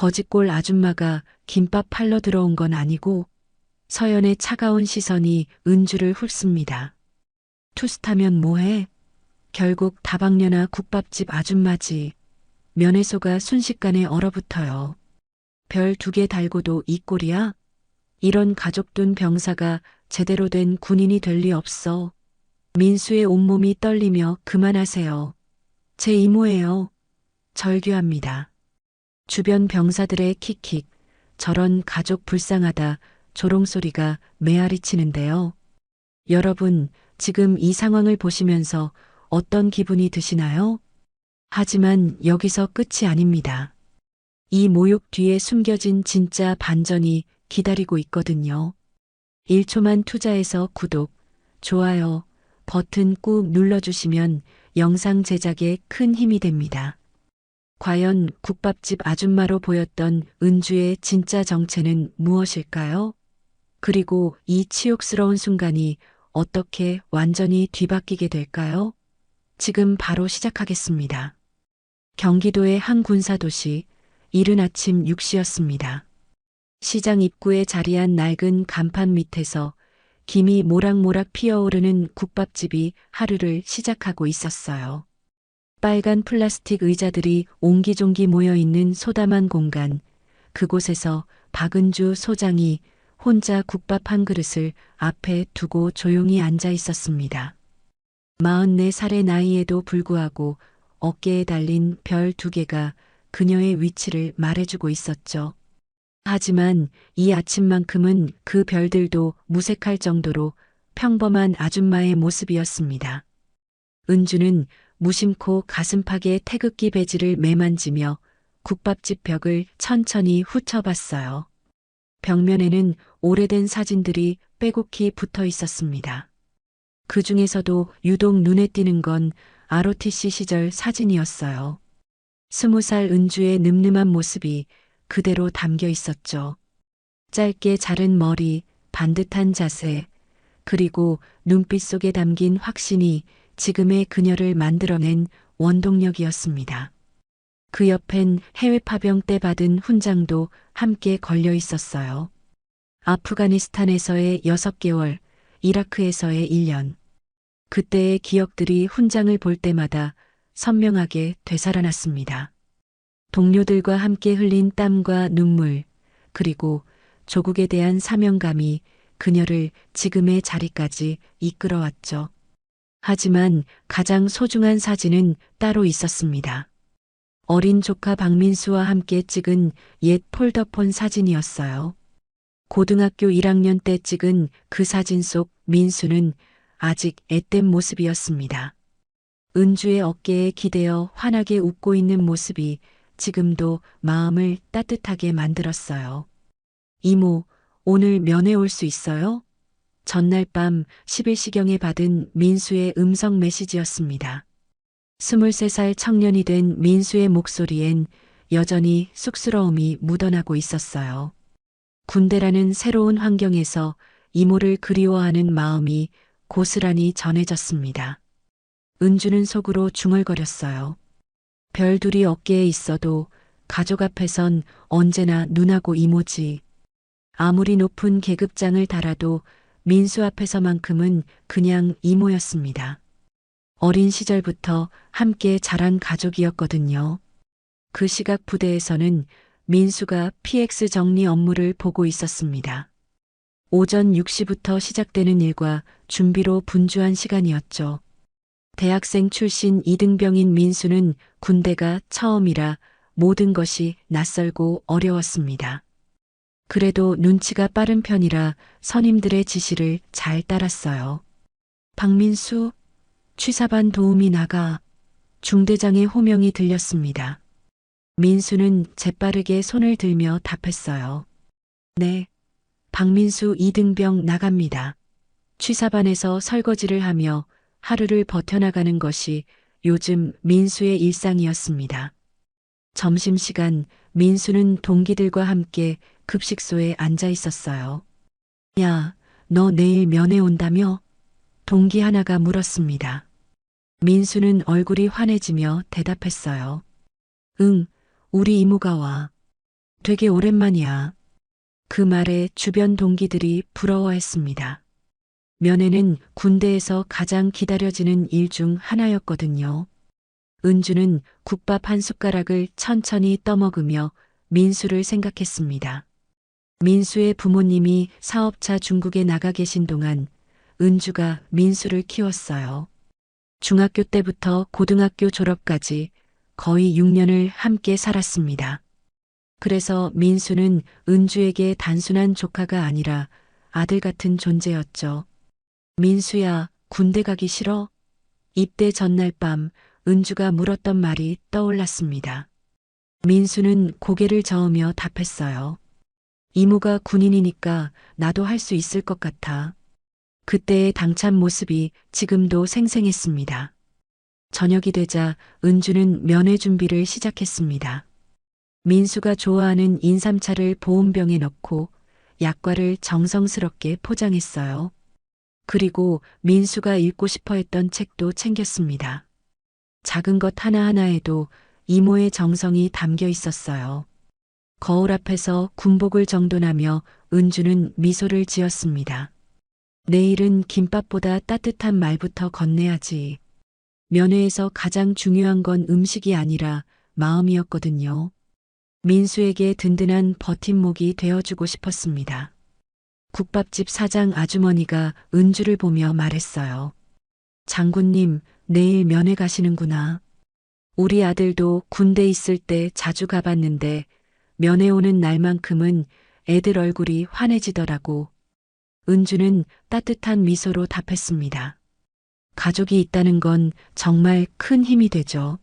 거지꼴 아줌마가 김밥 팔러 들어온 건 아니고 서연의 차가운 시선이 은주를 훑습니다. 투스타면 뭐해? 결국 다방면아 국밥집 아줌마지. 면회소가 순식간에 얼어붙어요. 별 2개 달고도 이 꼴이야? 이런 가족둔 병사가 제대로 된 군인이 될 리 없어. 민수의 온몸이 떨리며 그만하세요. 제 이모예요. 절규합니다. 주변 병사들의 킥킥, 저런 가족 불쌍하다 조롱소리가 메아리치는데요. 여러분, 지금 이 상황을 보시면서 어떤 기분이 드시나요? 하지만 여기서 끝이 아닙니다. 이 모욕 뒤에 숨겨진 진짜 반전이 기다리고 있거든요. 1초만 투자해서 구독, 좋아요, 버튼 꾹 눌러주시면 영상 제작에 큰 힘이 됩니다. 과연 국밥집 아줌마로 보였던 은주의 진짜 정체는 무엇일까요? 그리고 이 치욕스러운 순간이 어떻게 완전히 뒤바뀌게 될까요? 지금 바로 시작하겠습니다. 경기도의 한 군사도시, 이른 아침 6시였습니다. 시장 입구에 자리한 낡은 간판 밑에서 김이 모락모락 피어오르는 국밥집이 하루를 시작하고 있었어요. 빨간 플라스틱 의자들이 옹기종기 모여있는 소담한 공간, 그곳에서 박은주 소장이 혼자 국밥 한 그릇을 앞에 두고 조용히 앉아 있었습니다. 44살의 나이에도 불구하고 어깨에 달린 별 2개가 그녀의 위치를 말해주고 있었죠. 하지만 이 아침만큼은 그 별들도 무색할 정도로 평범한 아줌마의 모습이었습니다. 은주는 무심코 가슴팍에 태극기 배지를 매만지며 국밥집 벽을 천천히 훑어봤어요. 벽면에는 오래된 사진들이 빼곡히 붙어 있었습니다. 그 중에서도 유독 눈에 띄는 건 ROTC 시절 사진이었어요. 20살 은주의 늠름한 모습이 그대로 담겨 있었죠. 짧게 자른 머리, 반듯한 자세, 그리고 눈빛 속에 담긴 확신이 지금의 그녀를 만들어낸 원동력이었습니다. 그 옆엔 해외 파병 때 받은 훈장도 함께 걸려 있었어요. 아프가니스탄에서의 6개월, 이라크에서의 1년. 그때의 기억들이 훈장을 볼 때마다 선명하게 되살아났습니다. 동료들과 함께 흘린 땀과 눈물, 그리고 조국에 대한 사명감이 그녀를 지금의 자리까지 이끌어왔죠. 하지만 가장 소중한 사진은 따로 있었습니다. 어린 조카 박민수와 함께 찍은 옛 폴더폰 사진이었어요. 고등학교 1학년 때 찍은 그 사진 속 민수는 아직 앳된 모습이었습니다. 은주의 어깨에 기대어 환하게 웃고 있는 모습이 지금도 마음을 따뜻하게 만들었어요. 이모, 오늘 면회 올 수 있어요? 전날 밤 11시경에 받은 민수의 음성 메시지였습니다. 23살 청년이 된 민수의 목소리엔 여전히 쑥스러움이 묻어나고 있었어요. 군대라는 새로운 환경에서 이모를 그리워하는 마음이 고스란히 전해졌습니다. 은주는 속으로 중얼거렸어요. 별둘이 어깨에 있어도 가족 앞에선 언제나 누나고 이모지. 아무리 높은 계급장을 달아도 민수 앞에서만큼은 그냥 이모였습니다. 어린 시절부터 함께 자란 가족이었거든요. 그 시각 부대에서는 민수가 PX 정리 업무를 보고 있었습니다. 오전 6시부터 시작되는 일과 준비로 분주한 시간이었죠. 대학생 출신 이등병인 민수는 군대가 처음이라 모든 것이 낯설고 어려웠습니다. 그래도 눈치가 빠른 편이라 선임들의 지시를 잘 따랐어요. 박민수, 취사반 도우미 나가. 중대장의 호명이 들렸습니다. 민수는 재빠르게 손을 들며 답했어요. 네, 박민수 이등병 나갑니다. 취사반에서 설거지를 하며 하루를 버텨나가는 것이 요즘 민수의 일상이었습니다. 점심시간 민수는 동기들과 함께 급식소에 앉아 있었어요. 야, 너 내일 면회 온다며? 동기 하나가 물었습니다. 민수는 얼굴이 환해지며 대답했어요. 응, 우리 이모가 와. 되게 오랜만이야. 그 말에 주변 동기들이 부러워했습니다. 면회는 군대에서 가장 기다려지는 일 중 하나였거든요. 은주는 국밥 한 숟가락을 천천히 떠먹으며 민수를 생각했습니다. 민수의 부모님이 사업차 중국에 나가 계신 동안 은주가 민수를 키웠어요. 중학교 때부터 고등학교 졸업까지 거의 6년을 함께 살았습니다. 그래서 민수는 은주에게 단순한 조카가 아니라 아들 같은 존재였죠. 민수야, 군대 가기 싫어? 입대 전날 밤 은주가 물었던 말이 떠올랐습니다. 민수는 고개를 저으며 답했어요. 이모가 군인이니까 나도 할 수 있을 것 같아. 그때의 당찬 모습이 지금도 생생했습니다. 저녁이 되자 은주는 면회 준비를 시작했습니다. 민수가 좋아하는 인삼차를 보온병에 넣고 약과를 정성스럽게 포장했어요. 그리고 민수가 읽고 싶어 했던 책도 챙겼습니다. 작은 것 하나하나에도 이모의 정성이 담겨 있었어요. 거울 앞에서 군복을 정돈하며 은주는 미소를 지었습니다. 내일은 김밥보다 따뜻한 말부터 건네야지. 면회에서 가장 중요한 건 음식이 아니라 마음이었거든요. 민수에게 든든한 버팀목이 되어주고 싶었습니다. 국밥집 사장 아주머니가 은주를 보며 말했어요. 장군님, 내일 면회 가시는구나. 우리 아들도 군대 있을 때 자주 가봤는데 면회 오는 날만큼은 애들 얼굴이 환해지더라고. 은주는 따뜻한 미소로 답했습니다. 가족이 있다는 건 정말 큰 힘이 되죠.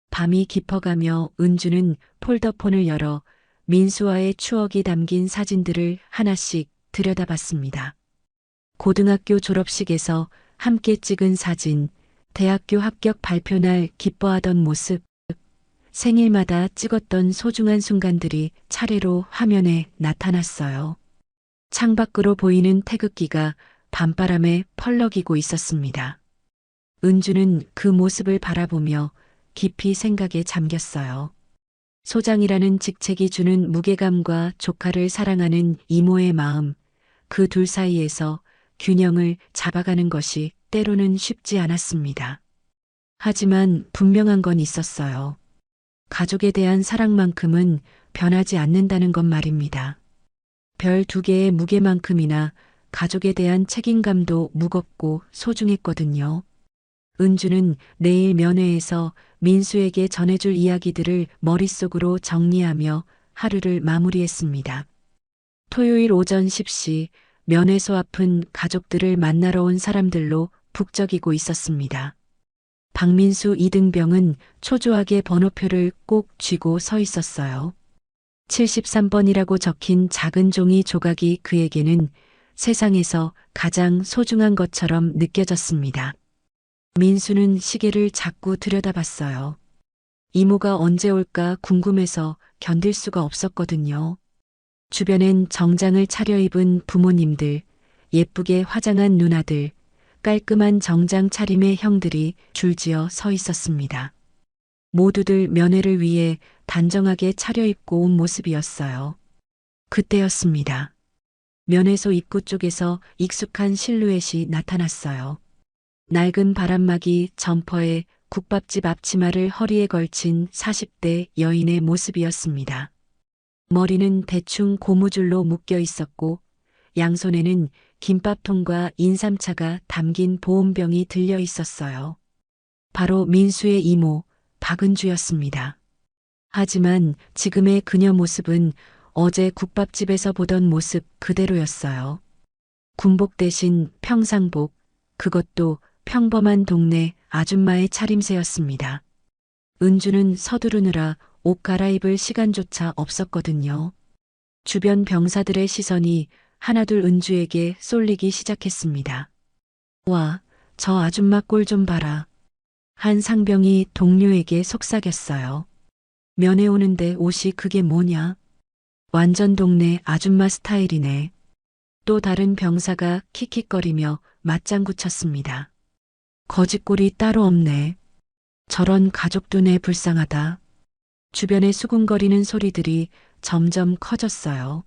밤이 깊어가며 은주는 폴더폰을 열어 민수와의 추억이 담긴 사진들을 하나씩 들여다봤습니다. 고등학교 졸업식에서 함께 찍은 사진, 대학교 합격 발표날 기뻐하던 모습, 생일마다 찍었던 소중한 순간들이 차례로 화면에 나타났어요. 창밖으로 보이는 태극기가 밤바람에 펄럭이고 있었습니다. 은주는 그 모습을 바라보며 깊이 생각에 잠겼어요. 소장이라는 직책이 주는 무게감과 조카를 사랑하는 이모의 마음, 그 둘 사이에서 균형을 잡아가는 것이 때로는 쉽지 않았습니다. 하지만 분명한 건 있었어요. 가족에 대한 사랑만큼은 변하지 않는다는 것 말입니다. 별 2개의 무게만큼이나 가족에 대한 책임감도 무겁고 소중했거든요. 은주는 내일 면회에서 민수에게 전해줄 이야기들을 머릿속으로 정리하며 하루를 마무리했습니다. 토요일 오전 10시 면회소 앞은 가족들을 만나러 온 사람들로 북적이고 있었습니다. 박민수 이등병은 초조하게 번호표를 꼭 쥐고 서 있었어요. 73번이라고 적힌 작은 종이 조각이 그에게는 세상에서 가장 소중한 것처럼 느껴졌습니다. 민수는 시계를 자꾸 들여다봤어요. 이모가 언제 올까 궁금해서 견딜 수가 없었거든요. 주변엔 정장을 차려입은 부모님들, 예쁘게 화장한 누나들, 깔끔한 정장 차림의 형들이 줄지어 서 있었습니다. 모두들 면회를 위해 단정하게 차려입고 온 모습이었어요. 그때였습니다. 면회소 입구 쪽에서 익숙한 실루엣이 나타났어요. 낡은 바람막이 점퍼에 국밥집 앞치마를 허리에 걸친 40대 여인의 모습이었습니다. 머리는 대충 고무줄로 묶여 있었고 양손에는 김밥통과 인삼차가 담긴 보온병이 들려 있었어요. 바로 민수의 이모 박은주였습니다. 하지만 지금의 그녀 모습은 어제 국밥집에서 보던 모습 그대로였어요. 군복 대신 평상복, 그것도 평범한 동네 아줌마의 차림새였습니다. 은주는 서두르느라 옷 갈아입을 시간조차 없었거든요. 주변 병사들의 시선이 하나둘 은주에게 쏠리기 시작했습니다. 와, 저 아줌마 꼴 좀 봐라. 한 상병이 동료에게 속삭였어요. 면회 오는데 옷이 그게 뭐냐? 완전 동네 아줌마 스타일이네. 또 다른 병사가 킥킥거리며 맞장구 쳤습니다. 거짓골이 따로 없네. 저런 가족도 내 불쌍하다. 주변의 수군거리는 소리들이 점점 커졌어요.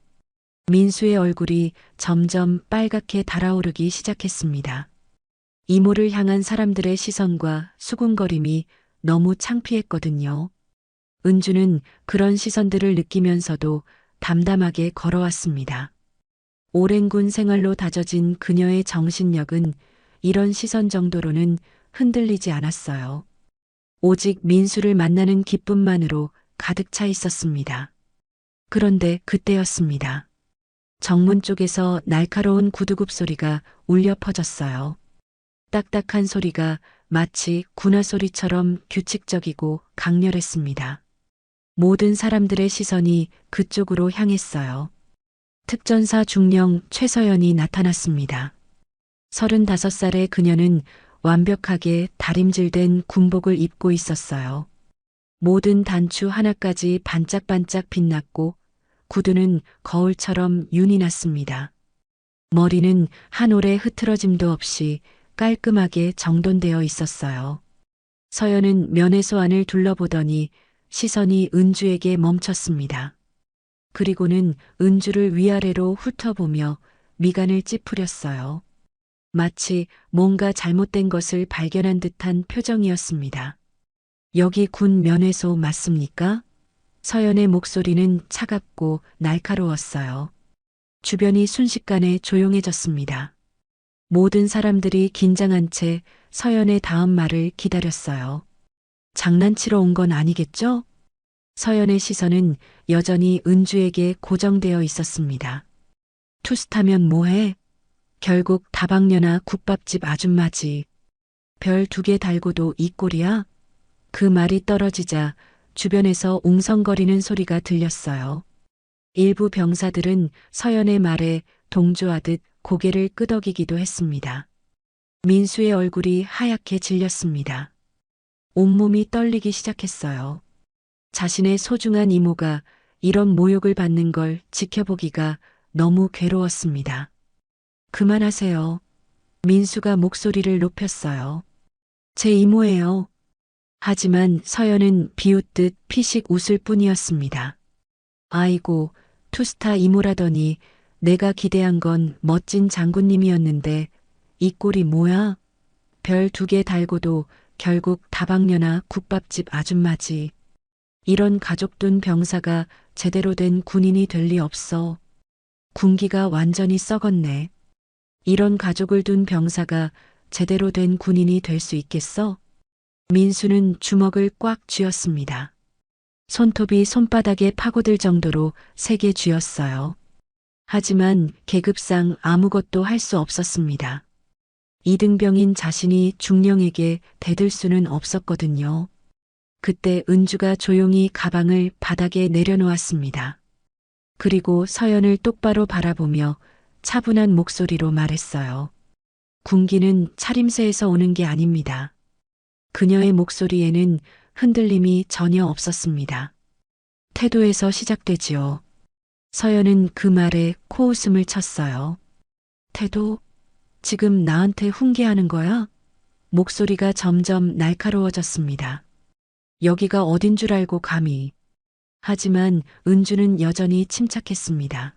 민수의 얼굴이 점점 빨갛게 달아오르기 시작했습니다. 이모를 향한 사람들의 시선과 수군거림이 너무 창피했거든요. 은주는 그런 시선들을 느끼면서도 담담하게 걸어왔습니다. 오랜 군 생활로 다져진 그녀의 정신력은 이런 시선 정도로는 흔들리지 않았어요. 오직 민수를 만나는 기쁨만으로 가득 차 있었습니다. 그런데 그때였습니다. 정문 쪽에서 날카로운 구두굽 소리가 울려 퍼졌어요. 딱딱한 소리가 마치 군화 소리처럼 규칙적이고 강렬했습니다. 모든 사람들의 시선이 그쪽으로 향했어요. 특전사 중령 최서연이 나타났습니다. 35살의 그녀는 완벽하게 다림질된 군복을 입고 있었어요. 모든 단추 하나까지 반짝반짝 빛났고 구두는 거울처럼 윤이 났습니다. 머리는 한 올의 흐트러짐도 없이 깔끔하게 정돈되어 있었어요. 서연은 면회소 안을 둘러보더니 시선이 은주에게 멈췄습니다. 그리고는 은주를 위아래로 훑어보며 미간을 찌푸렸어요. 마치 뭔가 잘못된 것을 발견한 듯한 표정이었습니다. 여기 군 면회소 맞습니까? 서연의 목소리는 차갑고 날카로웠어요. 주변이 순식간에 조용해졌습니다. 모든 사람들이 긴장한 채 서연의 다음 말을 기다렸어요. 장난치러 온 건 아니겠죠? 서연의 시선은 여전히 은주에게 고정되어 있었습니다. 투스타면 뭐해? 결국 다방면아 국밥집 아줌마지. 별 2개 달고도 이 꼴이야? 그 말이 떨어지자 주변에서 웅성거리는 소리가 들렸어요. 일부 병사들은 서연의 말에 동조하듯 고개를 끄덕이기도 했습니다. 민수의 얼굴이 하얗게 질렸습니다. 온몸이 떨리기 시작했어요. 자신의 소중한 이모가 이런 모욕을 받는 걸 지켜보기가 너무 괴로웠습니다. 그만하세요. 민수가 목소리를 높였어요. 제 이모예요. 하지만 서연은 비웃듯 피식 웃을 뿐이었습니다. 아이고, 투스타 이모라더니 내가 기대한 건 멋진 장군님이었는데 이 꼴이 뭐야? 별 2개 달고도 결국 다방면아 국밥집 아줌마지. 이런 가족 둔 병사가 제대로 된 군인이 될 리 없어. 군기가 완전히 썩었네. 이런 가족을 둔 병사가 제대로 된 군인이 될 수 있겠어? 민수는 주먹을 꽉 쥐었습니다. 손톱이 손바닥에 파고들 정도로 세게 쥐었어요. 하지만 계급상 아무것도 할 수 없었습니다. 이등병인 자신이 중령에게 대들 수는 없었거든요. 그때 은주가 조용히 가방을 바닥에 내려놓았습니다. 그리고 서연을 똑바로 바라보며 차분한 목소리로 말했어요. 군기는 차림새에서 오는 게 아닙니다. 그녀의 목소리에는 흔들림이 전혀 없었습니다. 태도에서 시작되지요. 서연은 그 말에 코웃음을 쳤어요. 태도? 지금 나한테 훈계하는 거야? 목소리가 점점 날카로워졌습니다. 여기가 어딘 줄 알고 감히. 하지만 은주는 여전히 침착했습니다.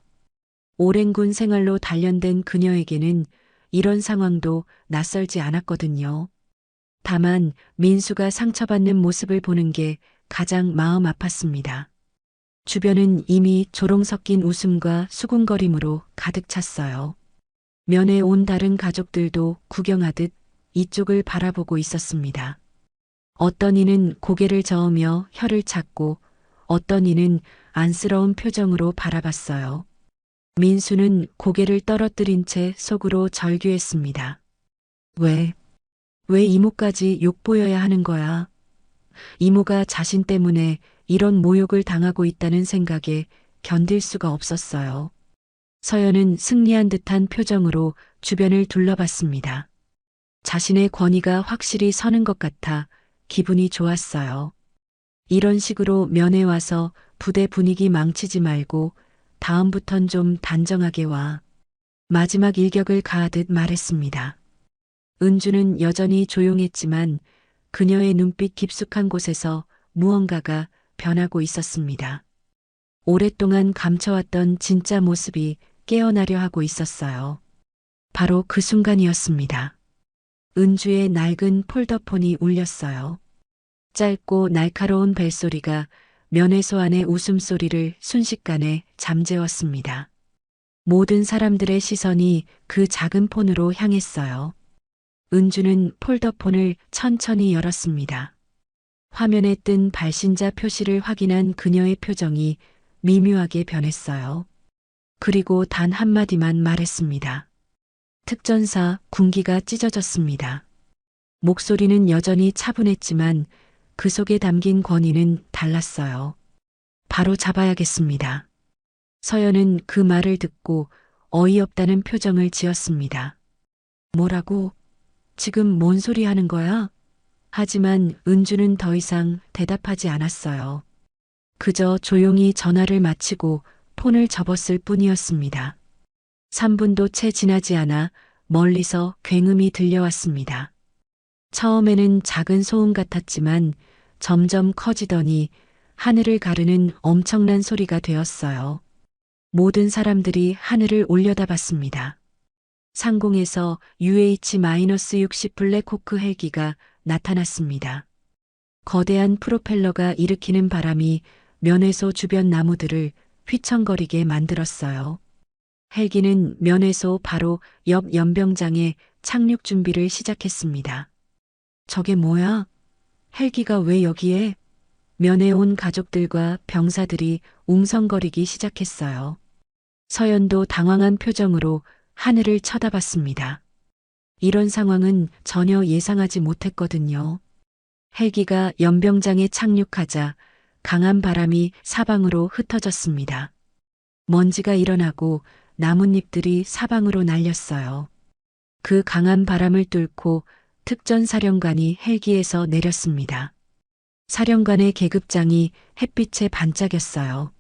오랜 군 생활로 단련된 그녀에게는 이런 상황도 낯설지 않았거든요. 다만 민수가 상처받는 모습을 보는 게 가장 마음 아팠습니다. 주변은 이미 조롱 섞인 웃음과 수군거림으로 가득 찼어요. 면회 온 다른 가족들도 구경하듯 이쪽을 바라보고 있었습니다. 어떤 이는 고개를 저으며 혀를 찾고 어떤 이는 안쓰러운 표정으로 바라봤어요. 민수는 고개를 떨어뜨린 채 속으로 절규했습니다. 왜 이모까지 욕보여야 하는 거야? 이모가 자신 때문에 이런 모욕을 당하고 있다는 생각에 견딜 수가 없었어요. 서연은 승리한 듯한 표정으로 주변을 둘러봤습니다. 자신의 권위가 확실히 서는 것 같아 기분이 좋았어요. 이런 식으로 면회 와서 부대 분위기 망치지 말고 다음부턴 좀 단정하게 와. 마지막 일격을 가하듯 말했습니다. 은주는 여전히 조용했지만 그녀의 눈빛 깊숙한 곳에서 무언가가 변하고 있었습니다. 오랫동안 감춰왔던 진짜 모습이 깨어나려 하고 있었어요. 바로 그 순간이었습니다. 은주의 낡은 폴더폰이 울렸어요. 짧고 날카로운 벨소리가 면회소 안의 웃음소리를 순식간에 잠재웠습니다. 모든 사람들의 시선이 그 작은 폰으로 향했어요. 은주는 폴더폰을 천천히 열었습니다. 화면에 뜬 발신자 표시를 확인한 그녀의 표정이 미묘하게 변했어요. 그리고 단 한마디만 말했습니다. 특전사 군기가 찢어졌습니다. 목소리는 여전히 차분했지만 그 속에 담긴 권위는 달랐어요. 바로 잡아야겠습니다. 서연은 그 말을 듣고 어이없다는 표정을 지었습니다. 뭐라고? 지금 뭔 소리 하는 거야? 하지만 은주는 더 이상 대답하지 않았어요. 그저 조용히 전화를 마치고 폰을 접었을 뿐이었습니다. 3분도 채 지나지 않아 멀리서 굉음이 들려왔습니다. 처음에는 작은 소음 같았지만 점점 커지더니 하늘을 가르는 엄청난 소리가 되었어요. 모든 사람들이 하늘을 올려다봤습니다. 상공에서 UH-60 블랙호크 헬기가 나타났습니다. 거대한 프로펠러가 일으키는 바람이 면회소 주변 나무들을 휘청거리게 만들었어요. 헬기는 면회소 바로 옆 연병장에 착륙 준비를 시작했습니다. 저게 뭐야? 헬기가 왜 여기에? 면회 온 가족들과 병사들이 웅성거리기 시작했어요. 서연도 당황한 표정으로 하늘을 쳐다봤습니다. 이런 상황은 전혀 예상하지 못했거든요. 헬기가 연병장에 착륙하자 강한 바람이 사방으로 흩어졌습니다. 먼지가 일어나고 나뭇잎들이 사방으로 날렸어요. 그 강한 바람을 뚫고 특전사령관이 헬기에서 내렸습니다. 사령관의 계급장이 햇빛에 반짝였어요.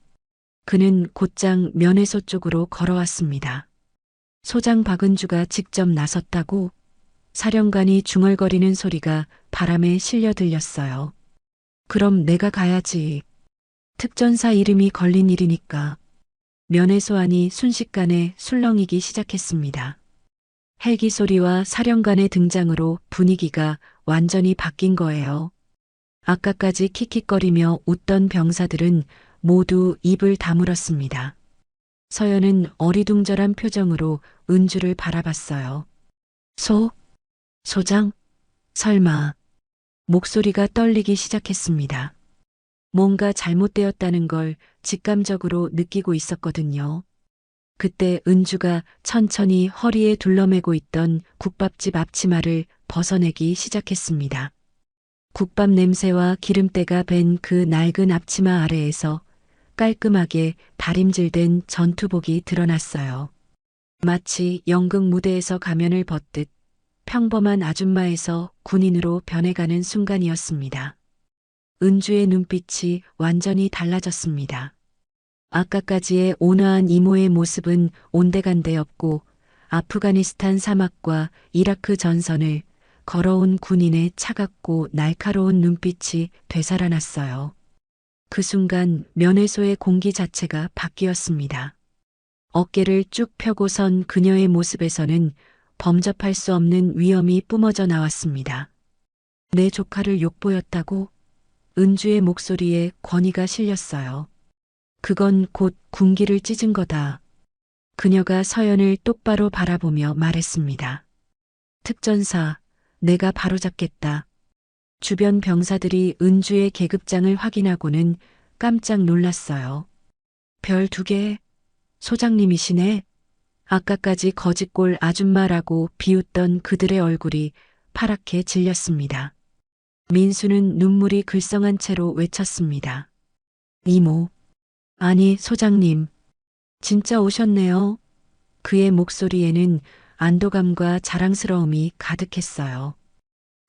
그는 곧장 면회소 쪽으로 걸어왔습니다. 소장 박은주가 직접 나섰다고? 사령관이 중얼거리는 소리가 바람에 실려 들렸어요. 그럼 내가 가야지. 특전사 이름이 걸린 일이니까. 면회소 안이 순식간에 술렁이기 시작했습니다. 헬기 소리와 사령관의 등장으로 분위기가 완전히 바뀐 거예요. 아까까지 킥킥거리며 웃던 병사들은 모두 입을 다물었습니다. 서연은 어리둥절한 표정으로 은주를 바라봤어요. 소장? 설마. 목소리가 떨리기 시작했습니다. 뭔가 잘못되었다는 걸 직감적으로 느끼고 있었거든요. 그때 은주가 천천히 허리에 둘러매고 있던 국밥집 앞치마를 벗어내기 시작했습니다. 국밥 냄새와 기름때가 밴 그 낡은 앞치마 아래에서 깔끔하게 다림질된 전투복이 드러났어요. 마치 연극 무대에서 가면을 벗듯 평범한 아줌마에서 군인으로 변해가는 순간이었습니다. 은주의 눈빛이 완전히 달라졌습니다. 아까까지의 온화한 이모의 모습은 온데간데 없고 아프가니스탄 사막과 이라크 전선을 걸어온 군인의 차갑고 날카로운 눈빛이 되살아났어요. 그 순간 면회소의 공기 자체가 바뀌었습니다. 어깨를 쭉 펴고 선 그녀의 모습에서는 범접할 수 없는 위험이 뿜어져 나왔습니다. 내 조카를 욕보였다고? 은주의 목소리에 권위가 실렸어요. 그건 곧 군기를 찢은 거다. 그녀가 서연을 똑바로 바라보며 말했습니다. 특전사, 내가 바로잡겠다. 주변 병사들이 은주의 계급장을 확인하고는 깜짝 놀랐어요. 별 2개? 소장님이시네? 아까까지 거짓골 아줌마라고 비웃던 그들의 얼굴이 파랗게 질렸습니다. 민수는 눈물이 글썽한 채로 외쳤습니다. 이모. 아니, 소장님. 진짜 오셨네요. 그의 목소리에는 안도감과 자랑스러움이 가득했어요.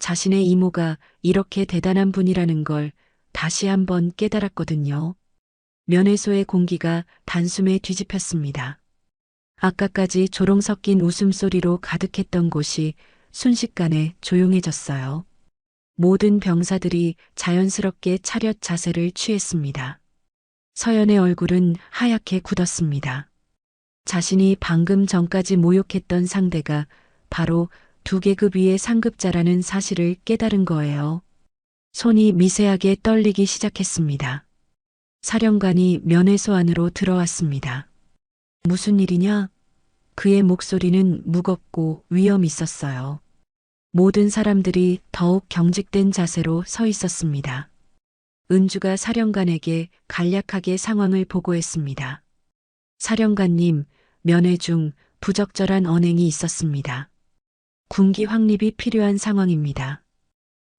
자신의 이모가 이렇게 대단한 분이라는 걸 다시 한번 깨달았거든요. 면회소의 공기가 단숨에 뒤집혔습니다. 아까까지 조롱 섞인 웃음소리로 가득했던 곳이 순식간에 조용해졌어요. 모든 병사들이 자연스럽게 차렷 자세를 취했습니다. 서연의 얼굴은 하얗게 굳었습니다. 자신이 방금 전까지 모욕했던 상대가 바로 2계급 위의 상급자라는 사실을 깨달은 거예요. 손이 미세하게 떨리기 시작했습니다. 사령관이 면회소 안으로 들어왔습니다. 무슨 일이냐? 그의 목소리는 무겁고 위험 있었어요. 모든 사람들이 더욱 경직된 자세로 서 있었습니다. 은주가 사령관에게 간략하게 상황을 보고했습니다. 사령관님, 면회 중 부적절한 언행이 있었습니다. 군기 확립이 필요한 상황입니다.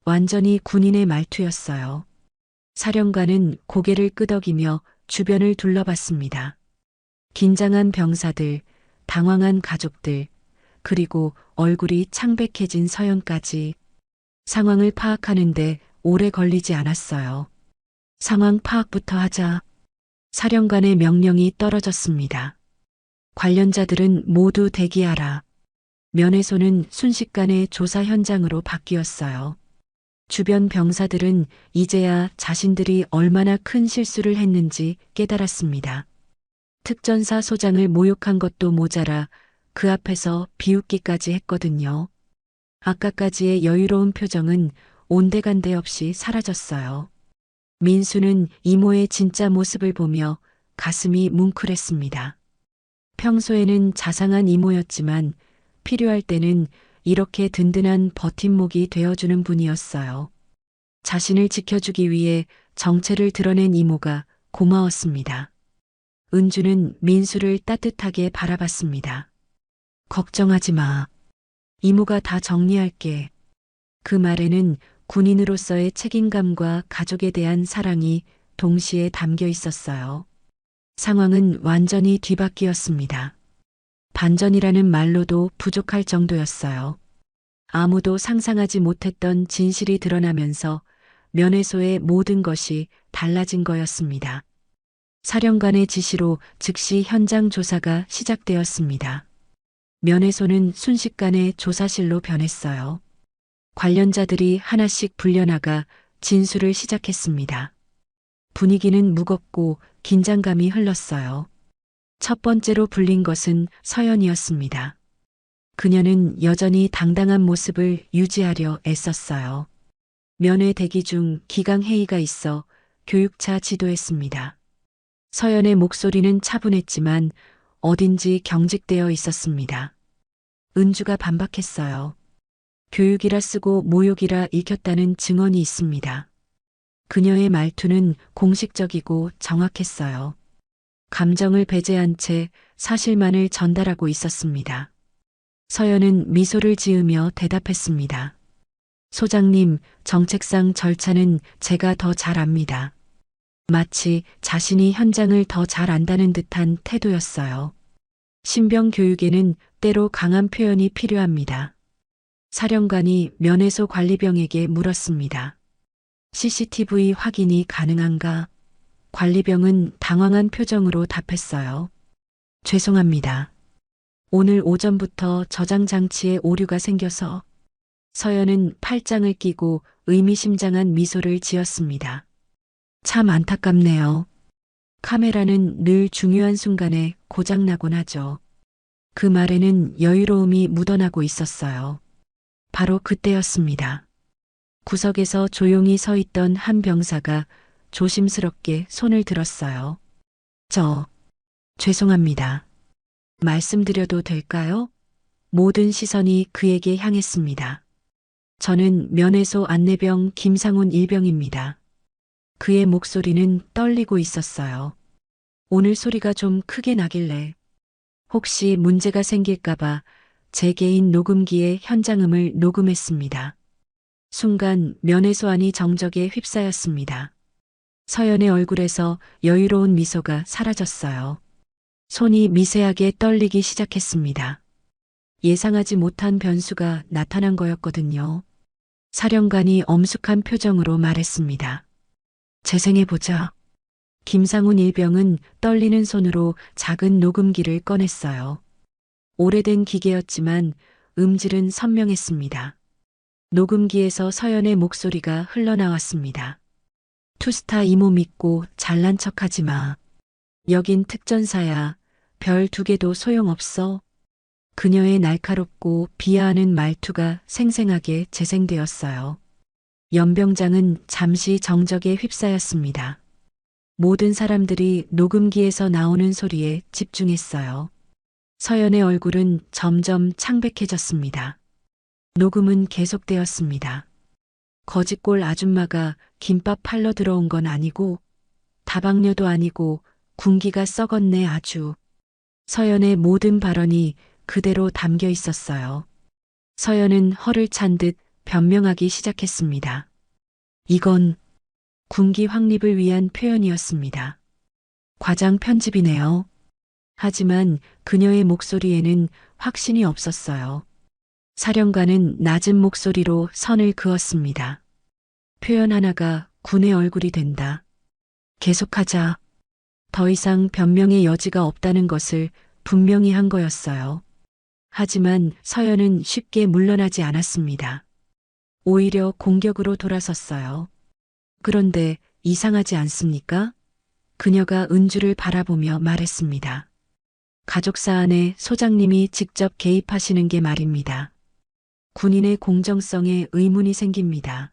완전히 군인의 말투였어요. 사령관은 고개를 끄덕이며 주변을 둘러봤습니다. 긴장한 병사들, 당황한 가족들, 그리고 얼굴이 창백해진 서연까지 상황을 파악하는데 오래 걸리지 않았어요. 상황 파악부터 하자. 사령관의 명령이 떨어졌습니다. 관련자들은 모두 대기하라. 면회소는 순식간에 조사 현장으로 바뀌었어요. 주변 병사들은 이제야 자신들이 얼마나 큰 실수를 했는지 깨달았습니다. 특전사 소장을 모욕한 것도 모자라 그 앞에서 비웃기까지 했거든요. 아까까지의 여유로운 표정은 온데간데 없이 사라졌어요. 민수는 이모의 진짜 모습을 보며 가슴이 뭉클했습니다. 평소에는 자상한 이모였지만 필요할 때는 이렇게 든든한 버팀목이 되어주는 분이었어요. 자신을 지켜주기 위해 정체를 드러낸 이모가 고마웠습니다. 은주는 민수를 따뜻하게 바라봤습니다. 걱정하지 마. 이모가 다 정리할게. 그 말에는 군인으로서의 책임감과 가족에 대한 사랑이 동시에 담겨 있었어요. 상황은 완전히 뒤바뀌었습니다. 반전이라는 말로도 부족할 정도였어요. 아무도 상상하지 못했던 진실이 드러나면서 면회소의 모든 것이 달라진 거였습니다. 사령관의 지시로 즉시 현장 조사가 시작되었습니다. 면회소는 순식간에 조사실로 변했어요. 관련자들이 하나씩 불려나가 진술을 시작했습니다. 분위기는 무겁고 긴장감이 흘렀어요. 첫 번째로 불린 것은 서연이었습니다. 그녀는 여전히 당당한 모습을 유지하려 애썼어요. 면회 대기 중 기강회의가 있어 교육차 지도했습니다. 서연의 목소리는 차분했지만 어딘지 경직되어 있었습니다. 은주가 반박했어요. 교육이라 쓰고 모욕이라 읽혔다는 증언이 있습니다. 그녀의 말투는 공식적이고 정확했어요. 감정을 배제한 채 사실만을 전달하고 있었습니다. 서연은 미소를 지으며 대답했습니다. 소장님, 정책상 절차는 제가 더 잘 압니다. 마치 자신이 현장을 더 잘 안다는 듯한 태도였어요. 신병 교육에는 때로 강한 표현이 필요합니다. 사령관이 면회소 관리병에게 물었습니다. CCTV 확인이 가능한가? 관리병은 당황한 표정으로 답했어요. 죄송합니다. 오늘 오전부터 저장 장치에 오류가 생겨서. 서연은 팔짱을 끼고 의미심장한 미소를 지었습니다. 참 안타깝네요. 카메라는 늘 중요한 순간에 고장나곤 하죠. 그 말에는 여유로움이 묻어나고 있었어요. 바로 그때였습니다. 구석에서 조용히 서 있던 한 병사가 조심스럽게 손을 들었어요. 죄송합니다. 말씀드려도 될까요? 모든 시선이 그에게 향했습니다. 저는 면회소 안내병 김상훈 일병입니다. 그의 목소리는 떨리고 있었어요. 오늘 소리가 좀 크게 나길래 혹시 문제가 생길까봐 제 개인 녹음기에 현장음을 녹음했습니다. 순간 면회소 안이 정적에 휩싸였습니다. 서연의 얼굴에서 여유로운 미소가 사라졌어요. 손이 미세하게 떨리기 시작했습니다. 예상하지 못한 변수가 나타난 거였거든요. 사령관이 엄숙한 표정으로 말했습니다. 재생해보자. 김상훈 일병은 떨리는 손으로 작은 녹음기를 꺼냈어요. 오래된 기계였지만 음질은 선명했습니다. 녹음기에서 서연의 목소리가 흘러나왔습니다. 투스타 이모 믿고 잘난 척하지 마. 여긴 특전사야. 별 2개도 소용없어. 그녀의 날카롭고 비하하는 말투가 생생하게 재생되었어요. 연병장은 잠시 정적에 휩싸였습니다. 모든 사람들이 녹음기에서 나오는 소리에 집중했어요. 서연의 얼굴은 점점 창백해졌습니다. 녹음은 계속되었습니다. 거짓골 아줌마가 김밥 팔러 들어온 건 아니고 다방녀도 아니고 군기가 썩었네 아주. 서연의 모든 발언이 그대로 담겨 있었어요. 서연은 허를 찬 듯 변명하기 시작했습니다. 이건 군기 확립을 위한 표현이었습니다. 과장 편집이네요. 하지만 그녀의 목소리에는 확신이 없었어요. 사령관은 낮은 목소리로 선을 그었습니다. 표현 하나가 군의 얼굴이 된다. 계속하자. 더 이상 변명의 여지가 없다는 것을 분명히 한 거였어요. 하지만 서연은 쉽게 물러나지 않았습니다. 오히려 공격으로 돌아섰어요. 그런데 이상하지 않습니까? 그녀가 은주를 바라보며 말했습니다. 가족사 안에 소장님이 직접 개입하시는 게 말입니다. 군인의 공정성에 의문이 생깁니다.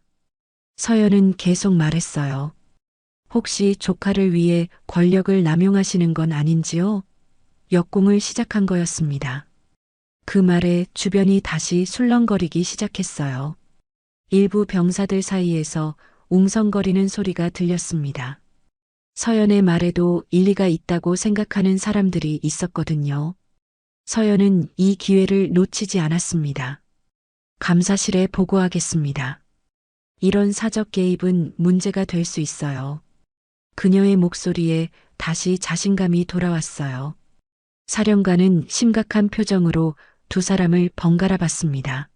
서연은 계속 말했어요. 혹시 조카를 위해 권력을 남용하시는 건 아닌지요? 역공을 시작한 거였습니다. 그 말에 주변이 다시 술렁거리기 시작했어요. 일부 병사들 사이에서 웅성거리는 소리가 들렸습니다. 서연의 말에도 일리가 있다고 생각하는 사람들이 있었거든요. 서연은 이 기회를 놓치지 않았습니다. 감사실에 보고하겠습니다. 이런 사적 개입은 문제가 될 수 있어요. 그녀의 목소리에 다시 자신감이 돌아왔어요. 사령관은 심각한 표정으로 2사람을 번갈아 봤습니다.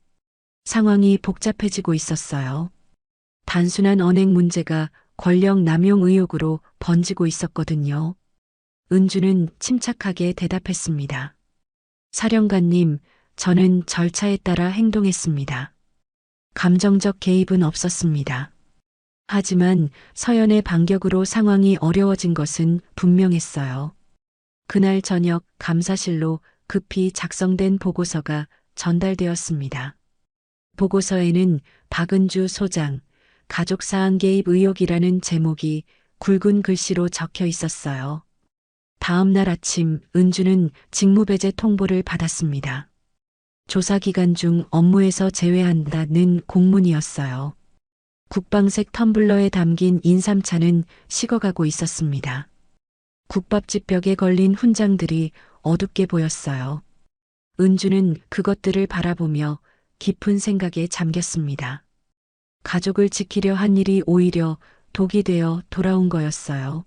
상황이 복잡해지고 있었어요. 단순한 언행 문제가 권력 남용 의혹으로 번지고 있었거든요. 은주는 침착하게 대답했습니다. 사령관님, 저는 절차에 따라 행동했습니다. 감정적 개입은 없었습니다. 하지만 서연의 반격으로 상황이 어려워진 것은 분명했어요. 그날 저녁 감사실로 급히 작성된 보고서가 전달되었습니다. 보고서에는 박은주 소장, 가족사안 개입 의혹이라는 제목이 굵은 글씨로 적혀 있었어요. 다음 날 아침 은주는 직무배제 통보를 받았습니다. 조사 기간 중 업무에서 제외한다는 공문이었어요. 국방색 텀블러에 담긴 인삼차는 식어가고 있었습니다. 국밥집 벽에 걸린 훈장들이 어둡게 보였어요. 은주는 그것들을 바라보며 깊은 생각에 잠겼습니다. 가족을 지키려 한 일이 오히려 독이 되어 돌아온 거였어요.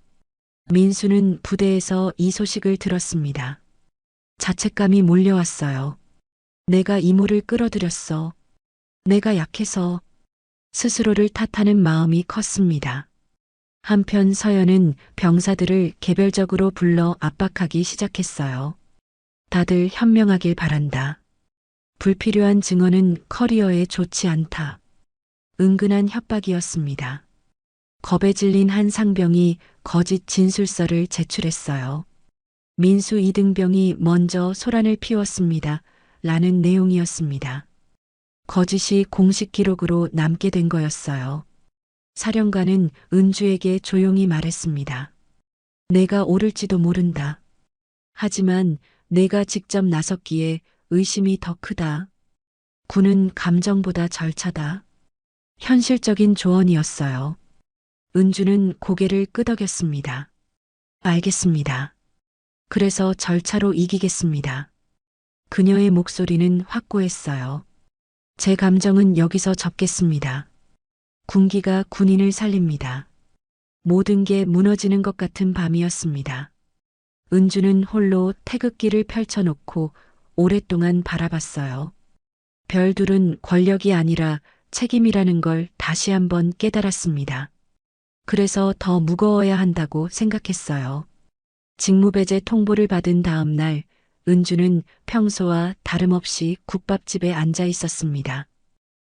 민수는 부대에서 이 소식을 들었습니다. 자책감이 몰려왔어요. 내가 이모를 끌어들였어. 내가 약해서. 스스로를 탓하는 마음이 컸습니다. 한편 서연은 병사들을 개별적으로 불러 압박하기 시작했어요. 다들 현명하길 바란다. 불필요한 증언은 커리어에 좋지 않다. 은근한 협박이었습니다. 겁에 질린 한 상병이 거짓 진술서를 제출했어요. 민수 2등병이 먼저 소란을 피웠습니다. 라는 내용이었습니다. 거짓이 공식 기록으로 남게 된 거였어요. 사령관은 은주에게 조용히 말했습니다. 내가 옳을지도 모른다. 하지만 내가 직접 나섰기에 의심이 더 크다. 군은 감정보다 절차다. 현실적인 조언이었어요. 은주는 고개를 끄덕였습니다. 알겠습니다. 그래서 절차로 이기겠습니다. 그녀의 목소리는 확고했어요. 제 감정은 여기서 접겠습니다. 군기가 군인을 살립니다. 모든 게 무너지는 것 같은 밤이었습니다. 은주는 홀로 태극기를 펼쳐놓고 오랫동안 바라봤어요. 별둘은 권력이 아니라 책임이라는 걸 다시 한번 깨달았습니다. 그래서 더 무거워야 한다고 생각했어요. 직무배제 통보를 받은 다음 날 은주는 평소와 다름없이 국밥집에 앉아 있었습니다.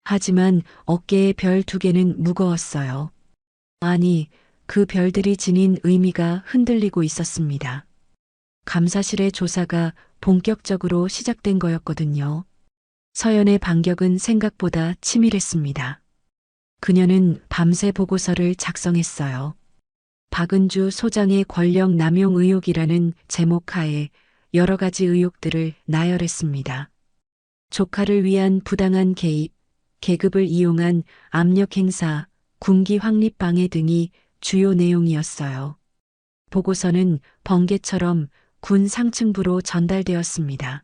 하지만 어깨에 별 2개는 무거웠어요. 아니, 그 별들이 지닌 의미가 흔들리고 있었습니다. 감사실의 조사가 본격적으로 시작된 거였거든요. 서연의 반격은 생각보다 치밀했습니다. 그녀는 밤새 보고서를 작성했어요. 박은주 소장의 권력 남용 의혹이라는 제목 하에 여러 가지 의혹들을 나열했습니다. 조카를 위한 부당한 개입, 계급을 이용한 압력 행사, 군기 확립 방해 등이 주요 내용이었어요. 보고서는 번개처럼 군 상층부로 전달되었습니다.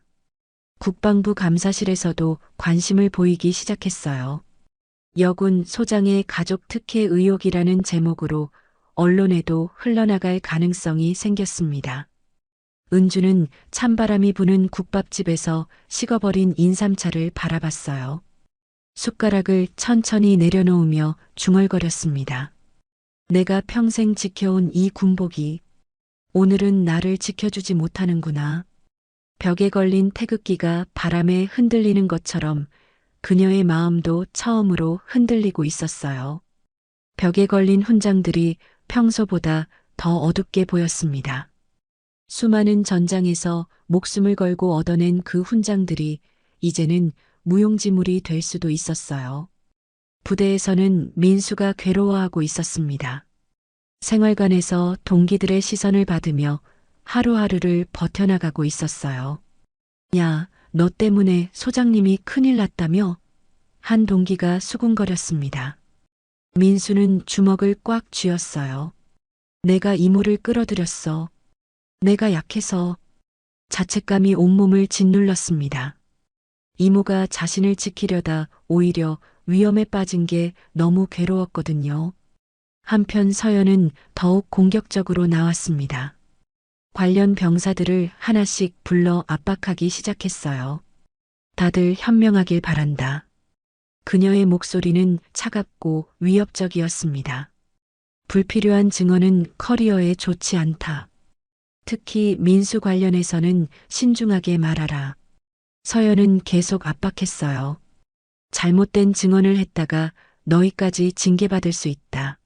국방부 감사실에서도 관심을 보이기 시작했어요. 여군 소장의 가족 특혜 의혹이라는 제목으로 언론에도 흘러나갈 가능성이 생겼습니다. 은주는 찬바람이 부는 국밥집에서 식어버린 인삼차를 바라봤어요. 숟가락을 천천히 내려놓으며 중얼거렸습니다. 내가 평생 지켜온 이 군복이 오늘은 나를 지켜주지 못하는구나. 벽에 걸린 태극기가 바람에 흔들리는 것처럼 그녀의 마음도 처음으로 흔들리고 있었어요. 벽에 걸린 훈장들이 평소보다 더 어둡게 보였습니다. 수많은 전장에서 목숨을 걸고 얻어낸 그 훈장들이 이제는 무용지물이 될 수도 있었어요. 부대에서는 민수가 괴로워하고 있었습니다. 생활관에서 동기들의 시선을 받으며 하루하루를 버텨나가고 있었어요. 야, 너 때문에 소장님이 큰일 났다며? 한 동기가 수군거렸습니다. 민수는 주먹을 꽉 쥐었어요. 내가 이모를 끌어들였어. 내가 약해서. 자책감이 온몸을 짓눌렀습니다. 이모가 자신을 지키려다 오히려 위험에 빠진 게 너무 괴로웠거든요. 한편 서연은 더욱 공격적으로 나왔습니다. 관련 병사들을 하나씩 불러 압박하기 시작했어요. 다들 현명하길 바란다. 그녀의 목소리는 차갑고 위협적이었습니다. 불필요한 증언은 커리어에 좋지 않다. 특히 민수 관련해서는 신중하게 말하라. 서연은 계속 압박했어요. 잘못된 증언을 했다가 너희까지 징계받을 수 있다.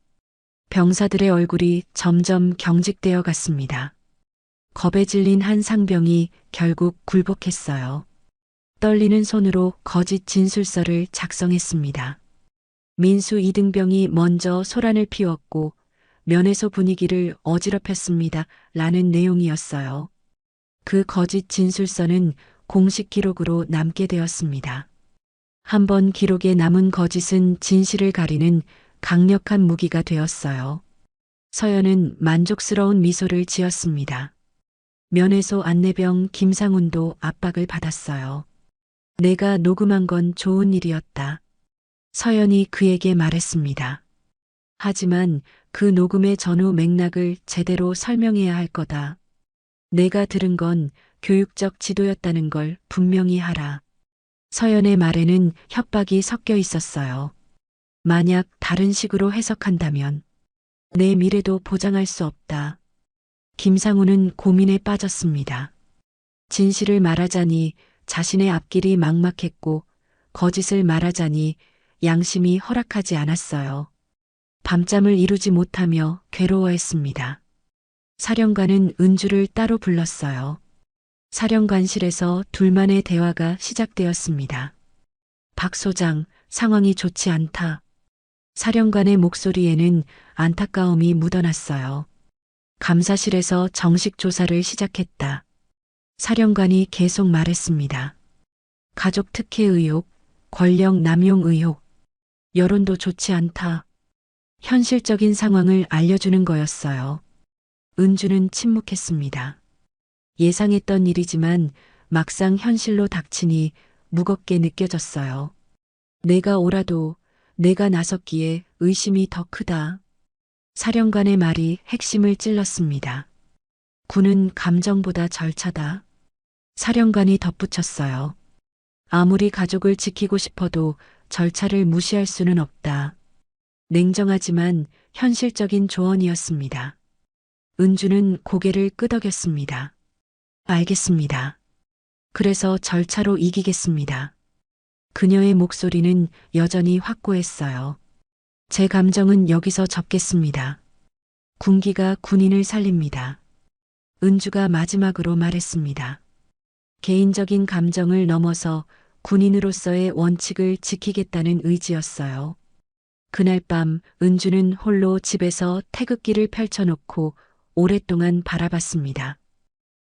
병사들의 얼굴이 점점 경직되어 갔습니다. 겁에 질린 한 상병이 결국 굴복했어요. 떨리는 손으로 거짓 진술서를 작성했습니다. 민수 이등병이 먼저 소란을 피웠고 면회소 분위기를 어지럽혔습니다. 라는 내용이었어요. 그 거짓 진술서는 공식 기록으로 남게 되었습니다. 한번 기록에 남은 거짓은 진실을 가리는 강력한 무기가 되었어요. 서연은 만족스러운 미소를 지었습니다. 면회소 안내병 김상훈도 압박을 받았어요. 내가 녹음한 건 좋은 일이었다. 서연이 그에게 말했습니다. 하지만 그 녹음의 전후 맥락을 제대로 설명해야 할 거다. 내가 들은 건 교육적 지도였다는 걸 분명히 하라. 서연의 말에는 협박이 섞여 있었어요. 만약 다른 식으로 해석한다면 내 미래도 보장할 수 없다. 김상우는 고민에 빠졌습니다. 진실을 말하자니 자신의 앞길이 막막했고 거짓을 말하자니 양심이 허락하지 않았어요. 밤잠을 이루지 못하며 괴로워했습니다. 사령관은 은주를 따로 불렀어요. 사령관실에서 둘만의 대화가 시작되었습니다. 박 소장, 상황이 좋지 않다. 사령관의 목소리에는 안타까움이 묻어났어요. 감사실에서 정식 조사를 시작했다. 사령관이 계속 말했습니다. 가족 특혜 의혹, 권력 남용 의혹, 여론도 좋지 않다. 현실적인 상황을 알려주는 거였어요. 은주는 침묵했습니다. 예상했던 일이지만 막상 현실로 닥치니 무겁게 느껴졌어요. 내가 옳아도 내가 나섰기에 의심이 더 크다. 사령관의 말이 핵심을 찔렀습니다. 군은 감정보다 절차다. 사령관이 덧붙였어요. 아무리 가족을 지키고 싶어도 절차를 무시할 수는 없다. 냉정하지만 현실적인 조언이었습니다. 은주는 고개를 끄덕였습니다. 알겠습니다. 그래서 절차로 이기겠습니다. 그녀의 목소리는 여전히 확고했어요. 제 감정은 여기서 접겠습니다. 군기가 군인을 살립니다. 은주가 마지막으로 말했습니다. 개인적인 감정을 넘어서 군인으로서의 원칙을 지키겠다는 의지였어요. 그날 밤 은주는 홀로 집에서 태극기를 펼쳐놓고 오랫동안 바라봤습니다.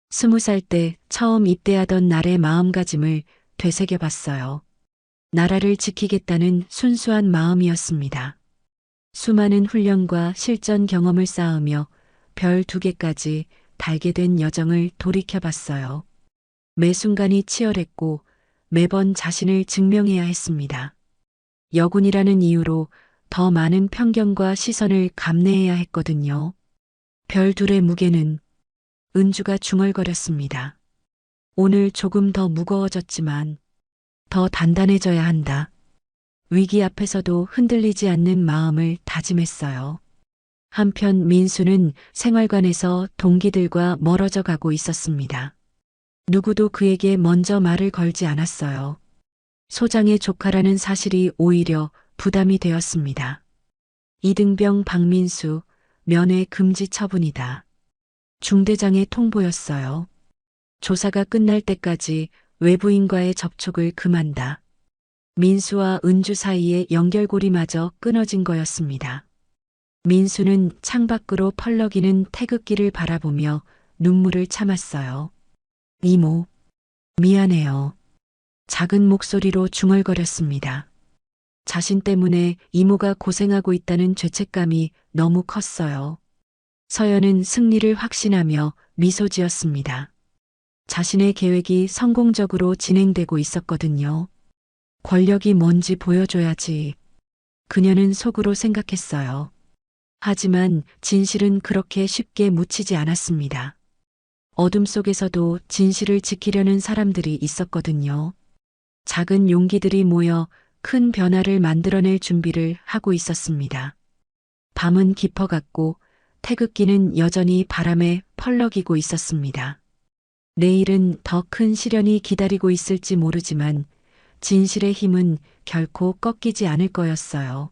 20살 때 처음 입대하던 날의 마음가짐을 되새겨봤어요. 나라를 지키겠다는 순수한 마음이었습니다. 수많은 훈련과 실전 경험을 쌓으며 별 2개까지 달게 된 여정을 돌이켜봤어요. 매 순간이 치열했고 매번 자신을 증명해야 했습니다. 여군이라는 이유로 더 많은 편견과 시선을 감내해야 했거든요. 별 2의 무게는 은주가 중얼거렸습니다. 오늘 조금 더 무거워졌지만 더 단단해져야 한다. 위기 앞에서도 흔들리지 않는 마음을 다짐했어요. 한편 민수는 생활관에서 동기들과 멀어져 가고 있었습니다. 누구도 그에게 먼저 말을 걸지 않았어요. 소장의 조카라는 사실이 오히려 부담이 되었습니다. 이등병 박민수, 면회 금지 처분이다. 중대장의 통보였어요. 조사가 끝날 때까지 외부인과의 접촉을 금한다. 민수와 은주 사이의 연결고리마저 끊어진 거였습니다. 민수는 창밖으로 펄럭이는 태극기를 바라보며 눈물을 참았어요. 이모, 미안해요. 작은 목소리로 중얼거렸습니다. 자신 때문에 이모가 고생하고 있다는 죄책감이 너무 컸어요. 서연은 승리를 확신하며 미소 지었습니다. 자신의 계획이 성공적으로 진행되고 있었거든요. 권력이 뭔지 보여줘야지. 그녀는 속으로 생각했어요. 하지만 진실은 그렇게 쉽게 묻히지 않았습니다. 어둠 속에서도 진실을 지키려는 사람들이 있었거든요. 작은 용기들이 모여 큰 변화를 만들어낼 준비를 하고 있었습니다. 밤은 깊어갔고 태극기는 여전히 바람에 펄럭이고 있었습니다. 내일은 더 큰 시련이 기다리고 있을지 모르지만 진실의 힘은 결코 꺾이지 않을 거였어요.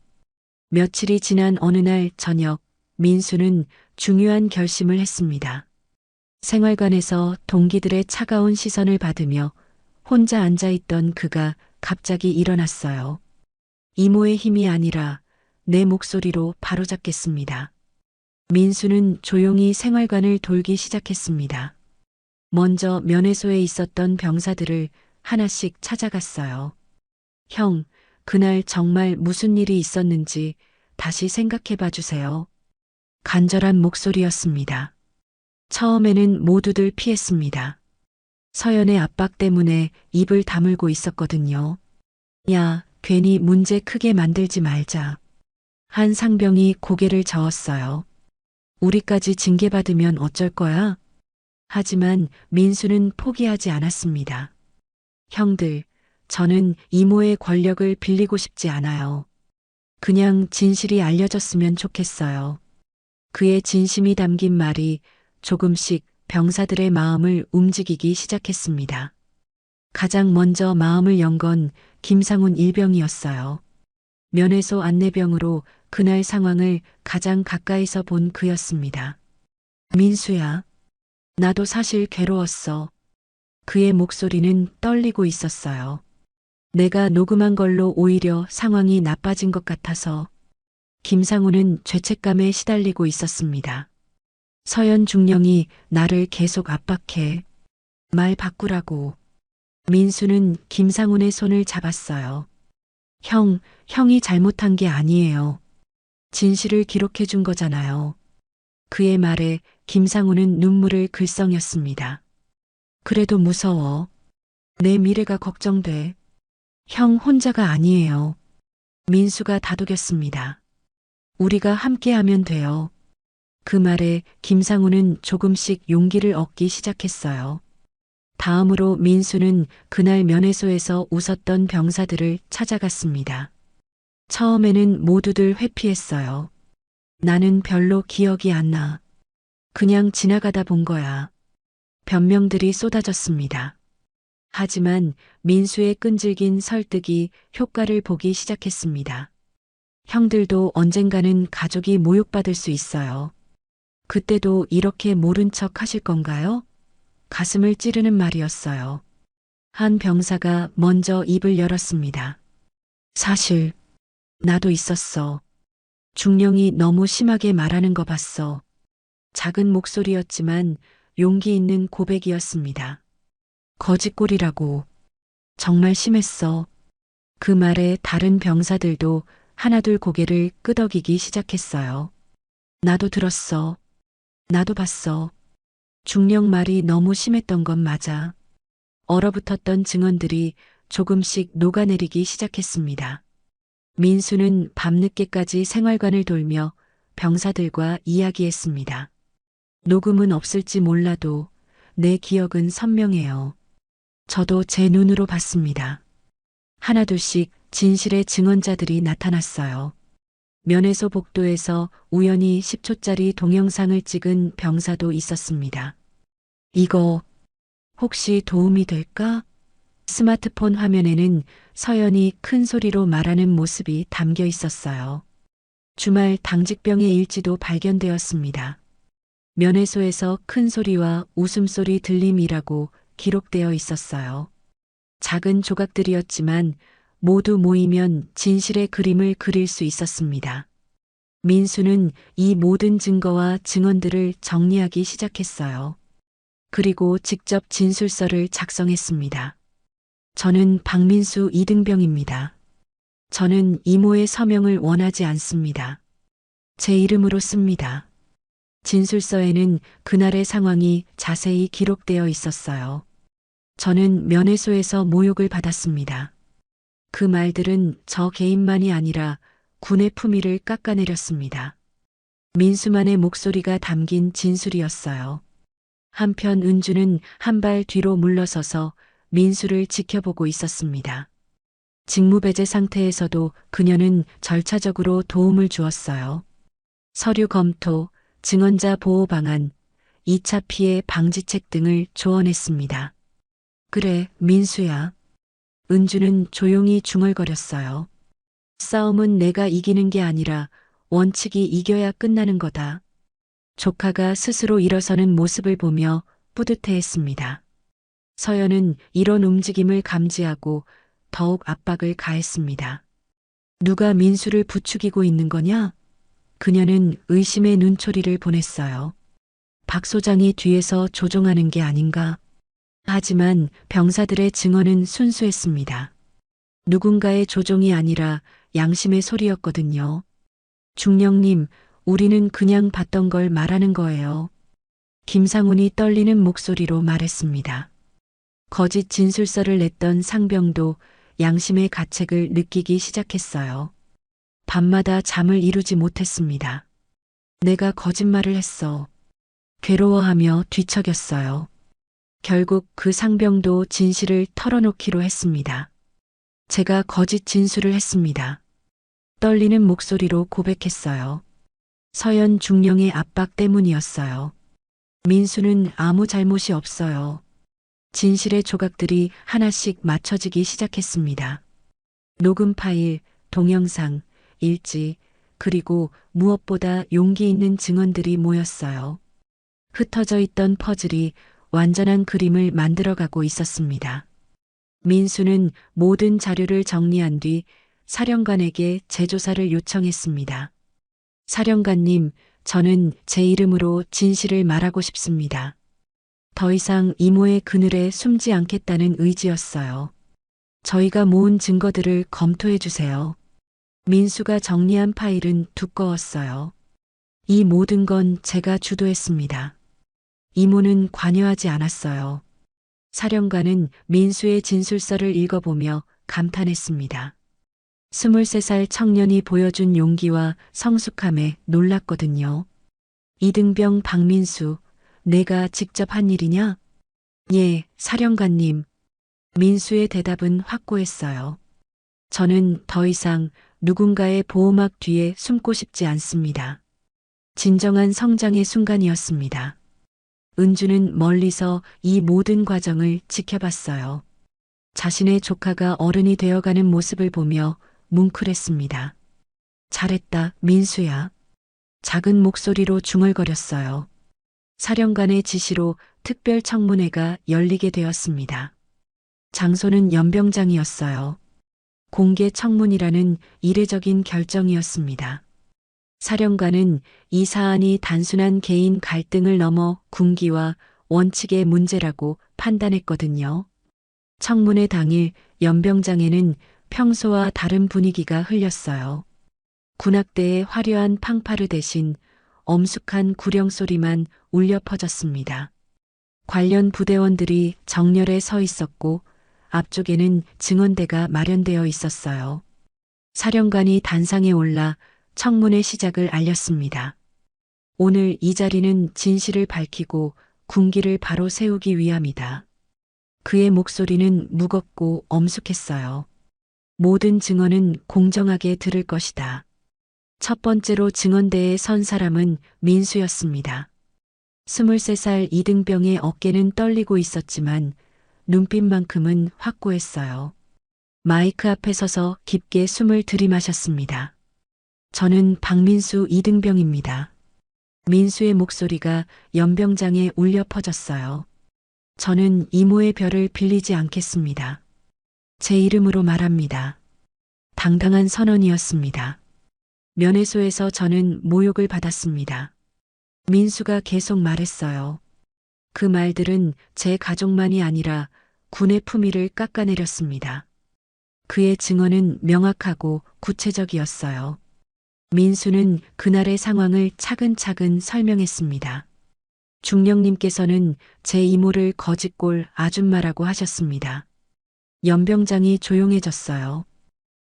며칠이 지난 어느 날 저녁, 민수는 중요한 결심을 했습니다. 생활관에서 동기들의 차가운 시선을 받으며 혼자 앉아있던 그가 갑자기 일어났어요. 이모의 힘이 아니라 내 목소리로 바로잡겠습니다. 민수는 조용히 생활관을 돌기 시작했습니다. 먼저 면회소에 있었던 병사들을 하나씩 찾아갔어요. 형, 그날 정말 무슨 일이 있었는지 다시 생각해 봐 주세요. 간절한 목소리였습니다. 처음에는 모두들 피했습니다. 서연의 압박 때문에 입을 다물고 있었거든요. 야, 괜히 문제 크게 만들지 말자. 한 상병이 고개를 저었어요. 우리까지 징계받으면 어쩔 거야? 하지만 민수는 포기하지 않았습니다. 형들, 저는 이모의 권력을 빌리고 싶지 않아요. 그냥 진실이 알려졌으면 좋겠어요. 그의 진심이 담긴 말이 조금씩 병사들의 마음을 움직이기 시작했습니다. 가장 먼저 마음을 연 건 김상훈 일병이었어요. 면회소 안내병으로 그날 상황을 가장 가까이서 본 그였습니다. 민수야, 나도 사실 괴로웠어. 그의 목소리는 떨리고 있었어요. 내가 녹음한 걸로 오히려 상황이 나빠진 것 같아서. 김상훈은 죄책감에 시달리고 있었습니다. 서연 중령이 나를 계속 압박해. 말 바꾸라고. 민수는 김상훈의 손을 잡았어요. 형이 잘못한 게 아니에요. 진실을 기록해 준 거잖아요. 그의 말에 김상훈은 눈물을 글썽였습니다. 그래도 무서워. 내 미래가 걱정돼. 형 혼자가 아니에요. 민수가 다독였습니다. 우리가 함께하면 돼요. 그 말에 김상훈은 조금씩 용기를 얻기 시작했어요. 다음으로 민수는 그날 면회소에서 웃었던 병사들을 찾아갔습니다. 처음에는 모두들 회피했어요. 나는 별로 기억이 안 나. 그냥 지나가다 본 거야. 변명들이 쏟아졌습니다. 하지만 민수의 끈질긴 설득이 효과를 보기 시작했습니다. 형들도 언젠가는 가족이 모욕받을 수 있어요. 그때도 이렇게 모른 척 하실 건가요? 가슴을 찌르는 말이었어요. 한 병사가 먼저 입을 열었습니다. 사실, 나도 있었어. 중령이 너무 심하게 말하는 거 봤어. 작은 목소리였지만 용기 있는 고백이었습니다. 거짓골이라고. 정말 심했어. 그 말에 다른 병사들도 하나둘 고개를 끄덕이기 시작했어요. 나도 들었어. 나도 봤어. 중령 말이 너무 심했던 건 맞아. 얼어붙었던 증언들이 조금씩 녹아내리기 시작했습니다. 민수는 밤늦게까지 생활관을 돌며 병사들과 이야기했습니다. 녹음은 없을지 몰라도 내 기억은 선명해요. 저도 제 눈으로 봤습니다. 하나둘씩 진실의 증언자들이 나타났어요. 면회소 복도에서 우연히 10초짜리 동영상을 찍은 병사도 있었습니다. 이거 혹시 도움이 될까? 스마트폰 화면에는 서연이 큰 소리로 말하는 모습이 담겨 있었어요. 주말 당직병의 일지도 발견되었습니다. 면회소에서 큰 소리와 웃음소리 들림이라고 기록되어 있었어요. 작은 조각들이었지만 모두 모이면 진실의 그림을 그릴 수 있었습니다. 민수는 이 모든 증거와 증언들을 정리하기 시작했어요. 그리고 직접 진술서를 작성했습니다. 저는 박민수 이등병입니다. 저는 이모의 서명을 원하지 않습니다. 제 이름으로 씁니다. 진술서에는 그날의 상황이 자세히 기록되어 있었어요. 저는 면회소에서 모욕을 받았습니다. 그 말들은 저 개인만이 아니라 군의 품위를 깎아내렸습니다. 민수만의 목소리가 담긴 진술이었어요. 한편 은주는 한 발 뒤로 물러서서 민수를 지켜보고 있었습니다. 직무배제 상태에서도 그녀는 절차적으로 도움을 주었어요. 서류 검토, 증언자 보호 방안, 2차 피해 방지책 등을 조언했습니다. 그래, 민수야. 은주는 조용히 중얼거렸어요. 싸움은 내가 이기는 게 아니라 원칙이 이겨야 끝나는 거다. 조카가 스스로 일어서는 모습을 보며 뿌듯해했습니다. 서연은 이런 움직임을 감지하고 더욱 압박을 가했습니다. 누가 민수를 부추기고 있는 거냐? 그녀는 의심의 눈초리를 보냈어요. 박 소장이 뒤에서 조종하는 게 아닌가? 하지만 병사들의 증언은 순수했습니다. 누군가의 조종이 아니라 양심의 소리였거든요. 중령님, 우리는 그냥 봤던 걸 말하는 거예요. 김상훈이 떨리는 목소리로 말했습니다. 거짓 진술서를 냈던 상병도 양심의 가책을 느끼기 시작했어요. 밤마다 잠을 이루지 못했습니다. 내가 거짓말을 했어. 괴로워하며 뒤척였어요. 결국 그 상병도 진실을 털어놓기로 했습니다. 제가 거짓 진술을 했습니다. 떨리는 목소리로 고백했어요. 서연 중령의 압박 때문이었어요. 민수는 아무 잘못이 없어요. 진실의 조각들이 하나씩 맞춰지기 시작했습니다. 녹음 파일, 동영상, 일지, 그리고 무엇보다 용기 있는 증언들이 모였어요. 흩어져 있던 퍼즐이 완전한 그림을 만들어가고 있었습니다. 민수는 모든 자료를 정리한 뒤 사령관에게 재조사를 요청했습니다. 사령관님, 저는 제 이름으로 진실을 말하고 싶습니다. 더 이상 이모의 그늘에 숨지 않겠다는 의지였어요. 저희가 모은 증거들을 검토해 주세요. 민수가 정리한 파일은 두꺼웠어요. 이 모든 건 제가 주도했습니다. 이모는 관여하지 않았어요. 사령관은 민수의 진술서를 읽어보며 감탄했습니다. 23살 청년이 보여준 용기와 성숙함에 놀랐거든요. 이등병 박민수, 내가 직접 한 일이냐? 예, 사령관님. 민수의 대답은 확고했어요. 저는 더 이상 누군가의 보호막 뒤에 숨고 싶지 않습니다. 진정한 성장의 순간이었습니다. 은주는 멀리서 이 모든 과정을 지켜봤어요. 자신의 조카가 어른이 되어가는 모습을 보며 뭉클했습니다. 잘했다, 민수야. 작은 목소리로 중얼거렸어요. 사령관의 지시로 특별 청문회가 열리게 되었습니다. 장소는 연병장이었어요. 공개 청문이라는 이례적인 결정이었습니다. 사령관은 이 사안이 단순한 개인 갈등을 넘어 군기와 원칙의 문제라고 판단했거든요. 청문회 당일 연병장에는 평소와 다른 분위기가 흘렸어요. 군악대의 화려한 팡파르 대신 엄숙한 구령 소리만 울려 퍼졌습니다. 관련 부대원들이 정렬에 서 있었고 앞쪽에는 증언대가 마련되어 있었어요. 사령관이 단상에 올라 청문회 시작을 알렸습니다. 오늘 이 자리는 진실을 밝히고 군기를 바로 세우기 위함이다. 그의 목소리는 무겁고 엄숙했어요. 모든 증언은 공정하게 들을 것이다. 첫 번째로 증언대에 선 사람은 민수였습니다. 23살 이등병의 어깨는 떨리고 있었지만 눈빛만큼은 확고했어요. 마이크 앞에 서서 깊게 숨을 들이마셨습니다. 저는 박민수 이등병입니다. 민수의 목소리가 연병장에 울려 퍼졌어요. 저는 이모의 별을 빌리지 않겠습니다. 제 이름으로 말합니다. 당당한 선언이었습니다. 면회소에서 저는 모욕을 받았습니다. 민수가 계속 말했어요. 그 말들은 제 가족만이 아니라 군의 품위를 깎아내렸습니다. 그의 증언은 명확하고 구체적이었어요. 민수는 그날의 상황을 차근차근 설명했습니다. 중령님께서는 제 이모를 거짓골 아줌마라고 하셨습니다. 연병장이 조용해졌어요.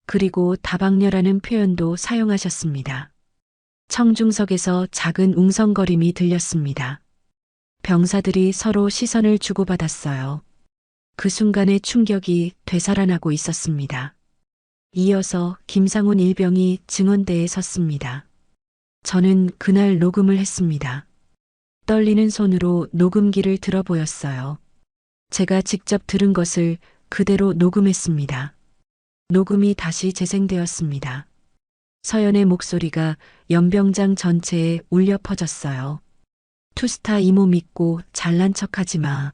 그리고 다방녀라는 표현도 사용하셨습니다. 청중석에서 작은 웅성거림이 들렸습니다. 병사들이 서로 시선을 주고받았어요. 그 순간의 충격이 되살아나고 있었습니다. 이어서 김상훈 일병이 증언대에 섰습니다. 저는 그날 녹음을 했습니다. 떨리는 손으로 녹음기를 들어 보였어요. 제가 직접 들은 것을 그대로 녹음했습니다. 녹음이 다시 재생되었습니다. 서연의 목소리가 연병장 전체에 울려 퍼졌어요. 투스타 이모 믿고 잘난 척하지 마.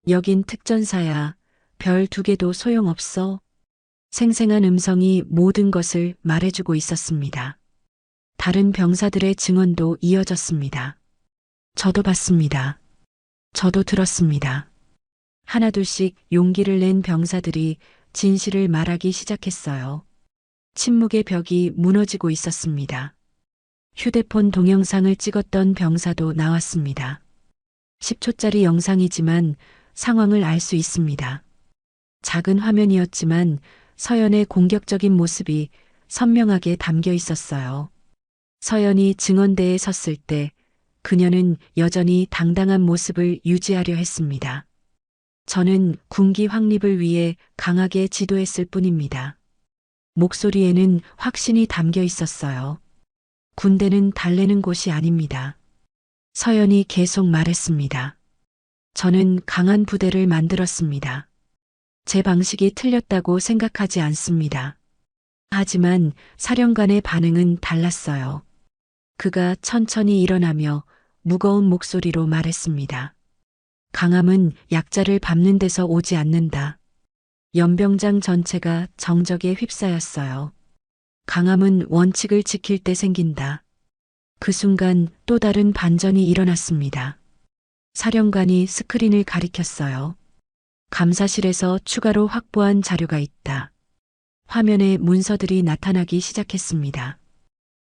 여긴 특전사야. 별 2개도 소용없어. 생생한 음성이 모든 것을 말해주고 있었습니다. 다른 병사들의 증언도 이어졌습니다. 저도 봤습니다. 저도 들었습니다. 하나둘씩 용기를 낸 병사들이 진실을 말하기 시작했어요. 침묵의 벽이 무너지고 있었습니다. 휴대폰 동영상을 찍었던 병사도 나왔습니다. 10초짜리 영상이지만 상황을 알 수 있습니다. 작은 화면이었지만 서연의 공격적인 모습이 선명하게 담겨 있었어요. 서연이 증언대에 섰을 때 그녀는 여전히 당당한 모습을 유지하려 했습니다. 저는 군기 확립을 위해 강하게 지도했을 뿐입니다. 목소리에는 확신이 담겨 있었어요. 군대는 달래는 곳이 아닙니다. 서연이 계속 말했습니다. 저는 강한 부대를 만들었습니다. 제 방식이 틀렸다고 생각하지 않습니다. 하지만 사령관의 반응은 달랐어요. 그가 천천히 일어나며 무거운 목소리로 말했습니다. 강함은 약자를 밟는 데서 오지 않는다. 연병장 전체가 정적에 휩싸였어요. 강함은 원칙을 지킬 때 생긴다. 그 순간 또 다른 반전이 일어났습니다. 사령관이 스크린을 가리켰어요. 감사실에서 추가로 확보한 자료가 있다. 화면에 문서들이 나타나기 시작했습니다.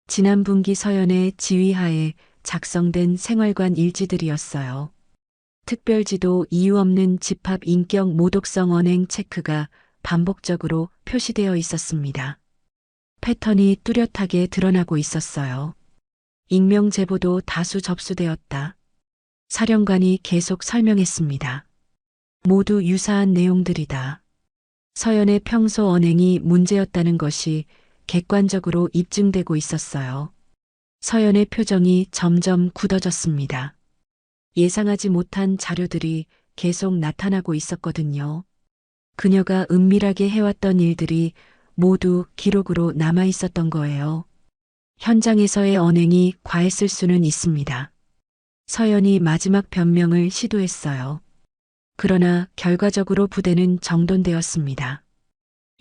지난 분기 서연의 지휘하에 작성된 생활관 일지들이었어요. 특별지도 이유 없는 집합 인격 모독성 언행 체크가 반복적으로 표시되어 있었습니다. 패턴이 뚜렷하게 드러나고 있었어요. 익명 제보도 다수 접수되었다. 사령관이 계속 설명했습니다. 모두 유사한 내용들이다. 서연의 평소 언행이 문제였다는 것이 객관적으로 입증되고 있었어요. 서연의 표정이 점점 굳어졌습니다. 예상하지 못한 자료들이 계속 나타나고 있었거든요. 그녀가 은밀하게 해왔던 일들이 모두 기록으로 남아 있었던 거예요. 현장에서의 언행이 과했을 수는 있습니다. 서연이 마지막 변명을 시도했어요. 그러나 결과적으로 부대는 정돈되었습니다.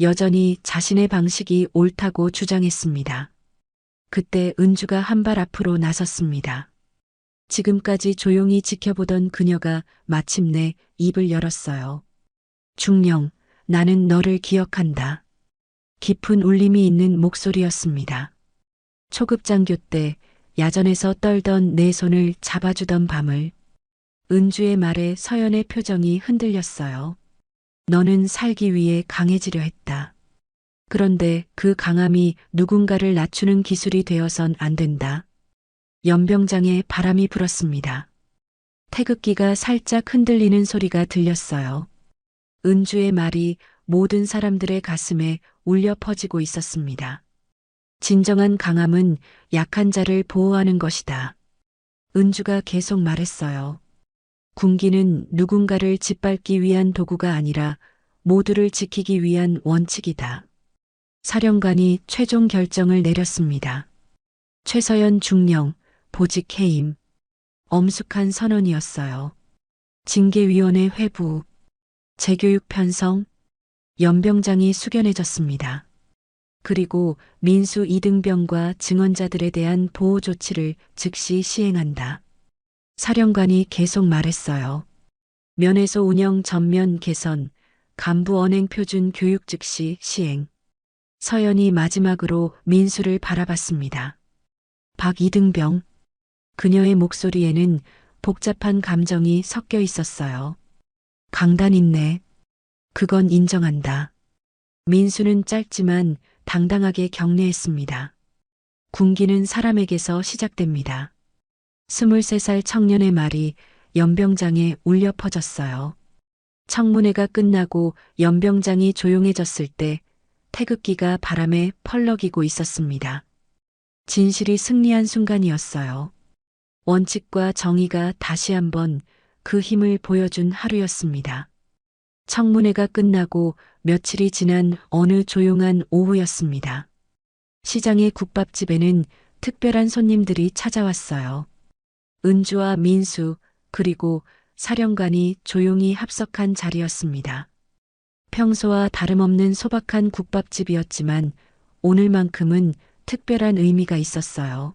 여전히 자신의 방식이 옳다고 주장했습니다. 그때 은주가 한 발 앞으로 나섰습니다. 지금까지 조용히 지켜보던 그녀가 마침내 입을 열었어요. 중령, 나는 너를 기억한다. 깊은 울림이 있는 목소리였습니다. 초급장교 때 야전에서 떨던 내 손을 잡아주던 밤을. 은주의 말에 서연의 표정이 흔들렸어요. 너는 살기 위해 강해지려 했다. 그런데 그 강함이 누군가를 낮추는 기술이 되어선 안 된다. 연병장에 바람이 불었습니다. 태극기가 살짝 흔들리는 소리가 들렸어요. 은주의 말이 모든 사람들의 가슴에 울려 퍼지고 있었습니다. 진정한 강함은 약한 자를 보호하는 것이다. 은주가 계속 말했어요. 군기는 누군가를 짓밟기 위한 도구가 아니라 모두를 지키기 위한 원칙이다. 사령관이 최종 결정을 내렸습니다. 최서연 중령, 보직 해임. 엄숙한 선언이었어요. 징계위원회 회부, 재교육 편성, 연병장이 숙연해졌습니다. 그리고 민수 이등병과 증언자들에 대한 보호 조치를 즉시 시행한다. 사령관이 계속 말했어요. 면회소 운영 전면 개선, 간부 언행 표준 교육 즉시 시행. 서연이 마지막으로 민수를 바라봤습니다. 박 이등병. 그녀의 목소리에는 복잡한 감정이 섞여 있었어요. 강단 있네. 그건 인정한다. 민수는 짧지만 당당하게 격려했습니다. 군기는 사람에게서 시작됩니다. 23살 청년의 말이 연병장에 울려 퍼졌어요. 청문회가 끝나고 연병장이 조용해졌을 때 태극기가 바람에 펄럭이고 있었습니다. 진실이 승리한 순간이었어요. 원칙과 정의가 다시 한번 그 힘을 보여준 하루였습니다. 청문회가 끝나고 며칠이 지난 어느 조용한 오후였습니다. 시장의 국밥집에는 특별한 손님들이 찾아왔어요. 은주와 민수 그리고 사령관이 조용히 합석한 자리였습니다. 평소와 다름없는 소박한 국밥집이었지만 오늘만큼은 특별한 의미가 있었어요.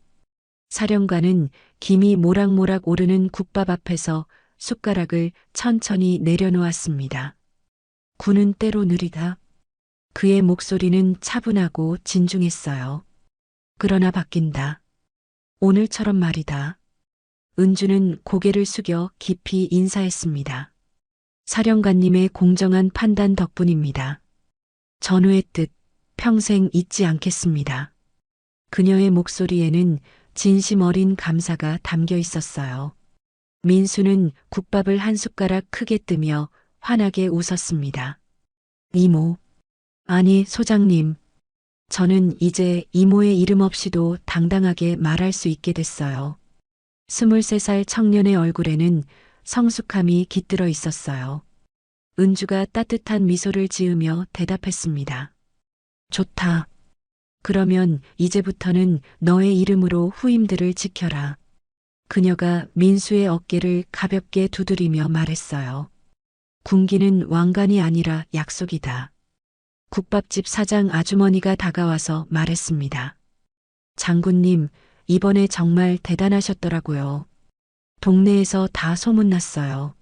사령관은 김이 모락모락 오르는 국밥 앞에서 숟가락을 천천히 내려놓았습니다. 군은 때로 느리다. 그의 목소리는 차분하고 진중했어요. 그러나 바뀐다. 오늘처럼 말이다. 은주는 고개를 숙여 깊이 인사했습니다. 사령관님의 공정한 판단 덕분입니다. 전우의 뜻 평생 잊지 않겠습니다. 그녀의 목소리에는 진심 어린 감사가 담겨 있었어요. 민수는 국밥을 한 숟가락 크게 뜨며 환하게 웃었습니다. 이모. 아니, 소장님. 저는 이제 이모의 이름 없이도 당당하게 말할 수 있게 됐어요. 23살 청년의 얼굴에는 성숙함이 깃들어 있었어요. 은주가 따뜻한 미소를 지으며 대답했습니다. 좋다. 그러면 이제부터는 너의 이름으로 후임들을 지켜라. 그녀가 민수의 어깨를 가볍게 두드리며 말했어요. 군기는 왕관이 아니라 약속이다. 국밥집 사장 아주머니가 다가와서 말했습니다. 장군님, 이번에 정말 대단하셨더라고요. 동네에서 다 소문났어요.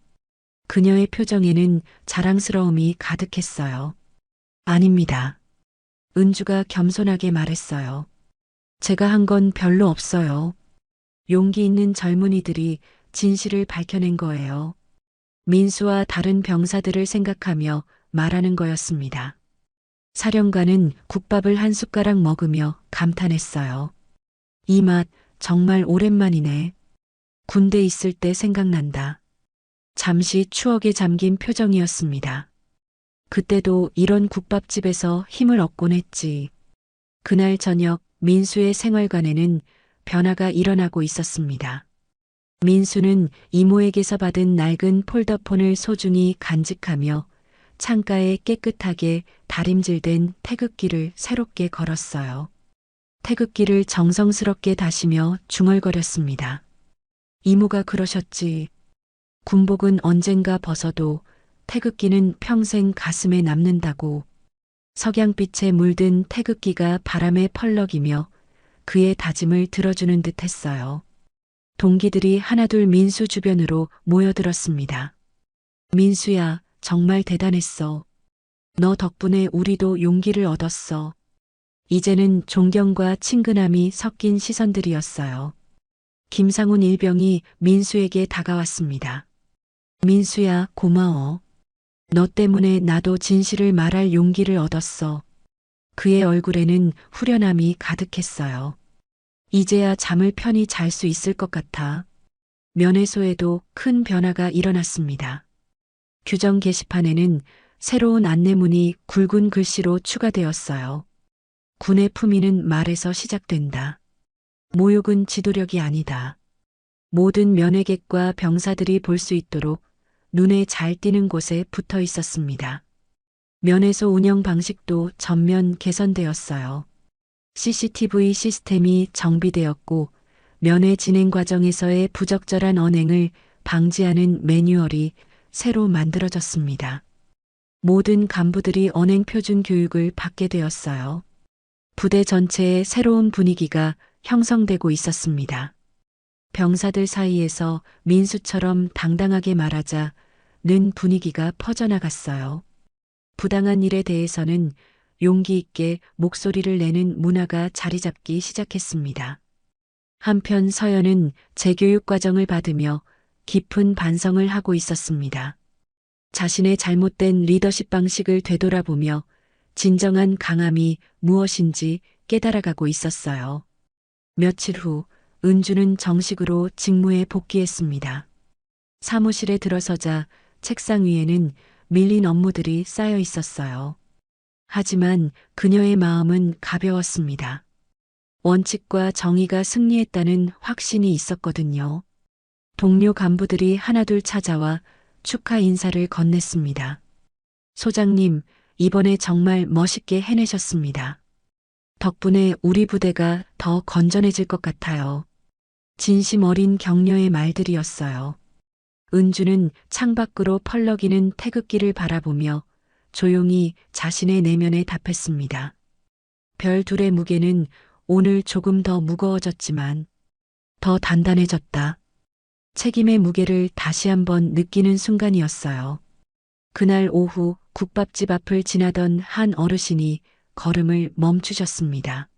그녀의 표정에는 자랑스러움이 가득했어요. 아닙니다. 은주가 겸손하게 말했어요. 제가 한 건 별로 없어요. 용기 있는 젊은이들이 진실을 밝혀낸 거예요. 민수와 다른 병사들을 생각하며 말하는 거였습니다. 사령관은 국밥을 한 숟가락 먹으며 감탄했어요. 이 맛 정말 오랜만이네. 군대 있을 때 생각난다. 잠시 추억에 잠긴 표정이었습니다. 그때도 이런 국밥집에서 힘을 얻곤 했지. 그날 저녁 민수의 생활관에는 변화가 일어나고 있었습니다. 민수는 이모에게서 받은 낡은 폴더폰을 소중히 간직하며 창가에 깨끗하게 다림질된 태극기를 새롭게 걸었어요. 태극기를 정성스럽게 다시며 중얼거렸습니다. 이모가 그러셨지. 군복은 언젠가 벗어도 태극기는 평생 가슴에 남는다고. 석양빛에 물든 태극기가 바람에 펄럭이며 그의 다짐을 들어주는 듯 했어요. 동기들이 하나둘 민수 주변으로 모여들었습니다. 민수야, 정말 대단했어. 너 덕분에 우리도 용기를 얻었어. 이제는 존경과 친근함이 섞인 시선들이었어요. 김상훈 일병이 민수에게 다가왔습니다. 민수야, 고마워. 너 때문에 나도 진실을 말할 용기를 얻었어. 그의 얼굴에는 후련함이 가득했어요. 이제야 잠을 편히 잘 수 있을 것 같아. 면회소에도 큰 변화가 일어났습니다. 규정 게시판에는 새로운 안내문이 굵은 글씨로 추가되었어요. 군의 품위는 말에서 시작된다. 모욕은 지도력이 아니다. 모든 면회객과 병사들이 볼 수 있도록 눈에 잘 띄는 곳에 붙어 있었습니다. 면회소 운영 방식도 전면 개선되었어요. CCTV 시스템이 정비되었고 면회 진행 과정에서의 부적절한 언행을 방지하는 매뉴얼이 새로 만들어졌습니다. 모든 간부들이 언행 표준 교육을 받게 되었어요. 부대 전체에 새로운 분위기가 형성되고 있었습니다. 병사들 사이에서 민수처럼 당당하게 말하자 는 분위기가 퍼져나갔어요. 부당한 일에 대해서는 용기 있게 목소리를 내는 문화가 자리 잡기 시작했습니다. 한편 서연은 재교육 과정을 받으며 깊은 반성을 하고 있었습니다. 자신의 잘못된 리더십 방식을 되돌아보며 진정한 강함이 무엇인지 깨달아가고 있었어요. 며칠 후 은주는 정식으로 직무에 복귀했습니다. 사무실에 들어서자 책상 위에는 밀린 업무들이 쌓여 있었어요. 하지만 그녀의 마음은 가벼웠습니다. 원칙과 정의가 승리했다는 확신이 있었거든요. 동료 간부들이 하나둘 찾아와 축하 인사를 건넸습니다. 소장님, 이번에 정말 멋있게 해내셨습니다. 덕분에 우리 부대가 더 건전해질 것 같아요. 진심 어린 격려의 말들이었어요. 은주는 창밖으로 펄럭이는 태극기를 바라보며 조용히 자신의 내면에 답했습니다. 별 둘의 무게는 오늘 조금 더 무거워졌지만 더 단단해졌다. 책임의 무게를 다시 한번 느끼는 순간이었어요. 그날 오후 국밥집 앞을 지나던 한 어르신이 걸음을 멈추셨습니다.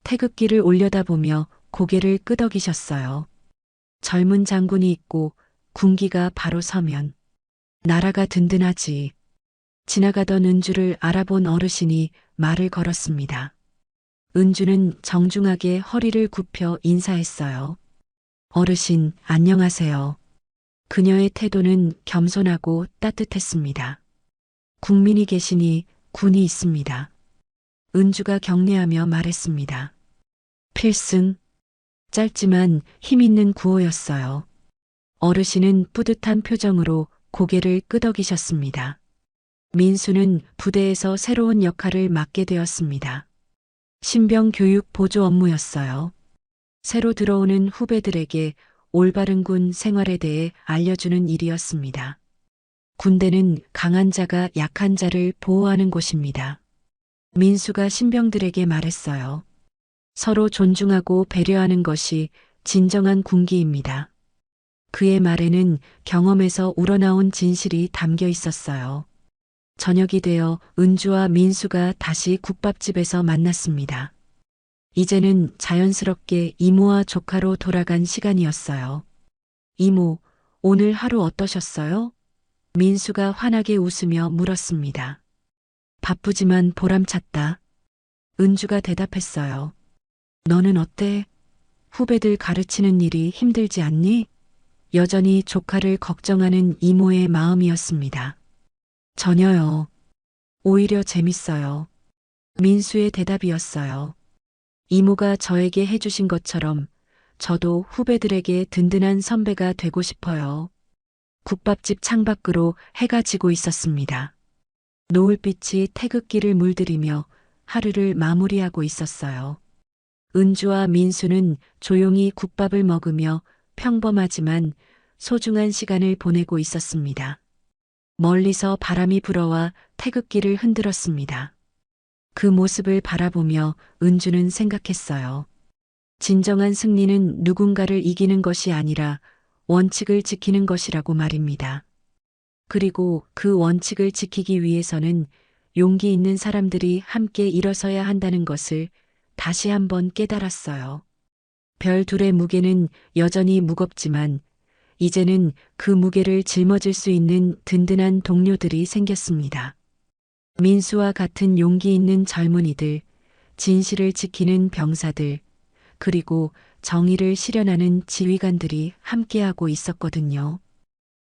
태극기를 올려다보며 고개를 끄덕이셨어요. 젊은 장군이 있고 군기가 바로 서면 나라가 든든하지. 지나가던 은주를 알아본 어르신이 말을 걸었습니다. 은주는 정중하게 허리를 굽혀 인사했어요. 어르신, 안녕하세요. 그녀의 태도는 겸손하고 따뜻했습니다. 국민이 계시니 군이 있습니다. 은주가 격려하며 말했습니다. 필승. 짧지만 힘있는 구호였어요. 어르신은 뿌듯한 표정으로 고개를 끄덕이셨습니다. 민수는 부대에서 새로운 역할을 맡게 되었습니다. 신병 교육 보조 업무였어요. 새로 들어오는 후배들에게 올바른 군 생활에 대해 알려주는 일이었습니다. 군대는 강한 자가 약한 자를 보호하는 곳입니다. 민수가 신병들에게 말했어요. 서로 존중하고 배려하는 것이 진정한 군기입니다. 그의 말에는 경험에서 우러나온 진실이 담겨 있었어요. 저녁이 되어 은주와 민수가 다시 국밥집에서 만났습니다. 이제는 자연스럽게 이모와 조카로 돌아간 시간이었어요. 이모, 오늘 하루 어떠셨어요? 민수가 환하게 웃으며 물었습니다. 바쁘지만 보람찼다. 은주가 대답했어요. 너는 어때? 후배들 가르치는 일이 힘들지 않니? 여전히 조카를 걱정하는 이모의 마음이었습니다. 전혀요. 오히려 재밌어요. 민수의 대답이었어요. 이모가 저에게 해주신 것처럼 저도 후배들에게 든든한 선배가 되고 싶어요. 국밥집 창밖으로 해가 지고 있었습니다. 노을빛이 태극기를 물들이며 하루를 마무리하고 있었어요. 은주와 민수는 조용히 국밥을 먹으며 평범하지만 소중한 시간을 보내고 있었습니다. 멀리서 바람이 불어와 태극기를 흔들었습니다. 그 모습을 바라보며 은주는 생각했어요. 진정한 승리는 누군가를 이기는 것이 아니라 원칙을 지키는 것이라고 말입니다. 그리고 그 원칙을 지키기 위해서는 용기 있는 사람들이 함께 일어서야 한다는 것을 다시 한번 깨달았어요. 별 둘의 무게는 여전히 무겁지만 이제는 그 무게를 짊어질 수 있는 든든한 동료들이 생겼습니다. 민수와 같은 용기 있는 젊은이들, 진실을 지키는 병사들, 그리고 정의를 실현하는 지휘관들이 함께하고 있었거든요.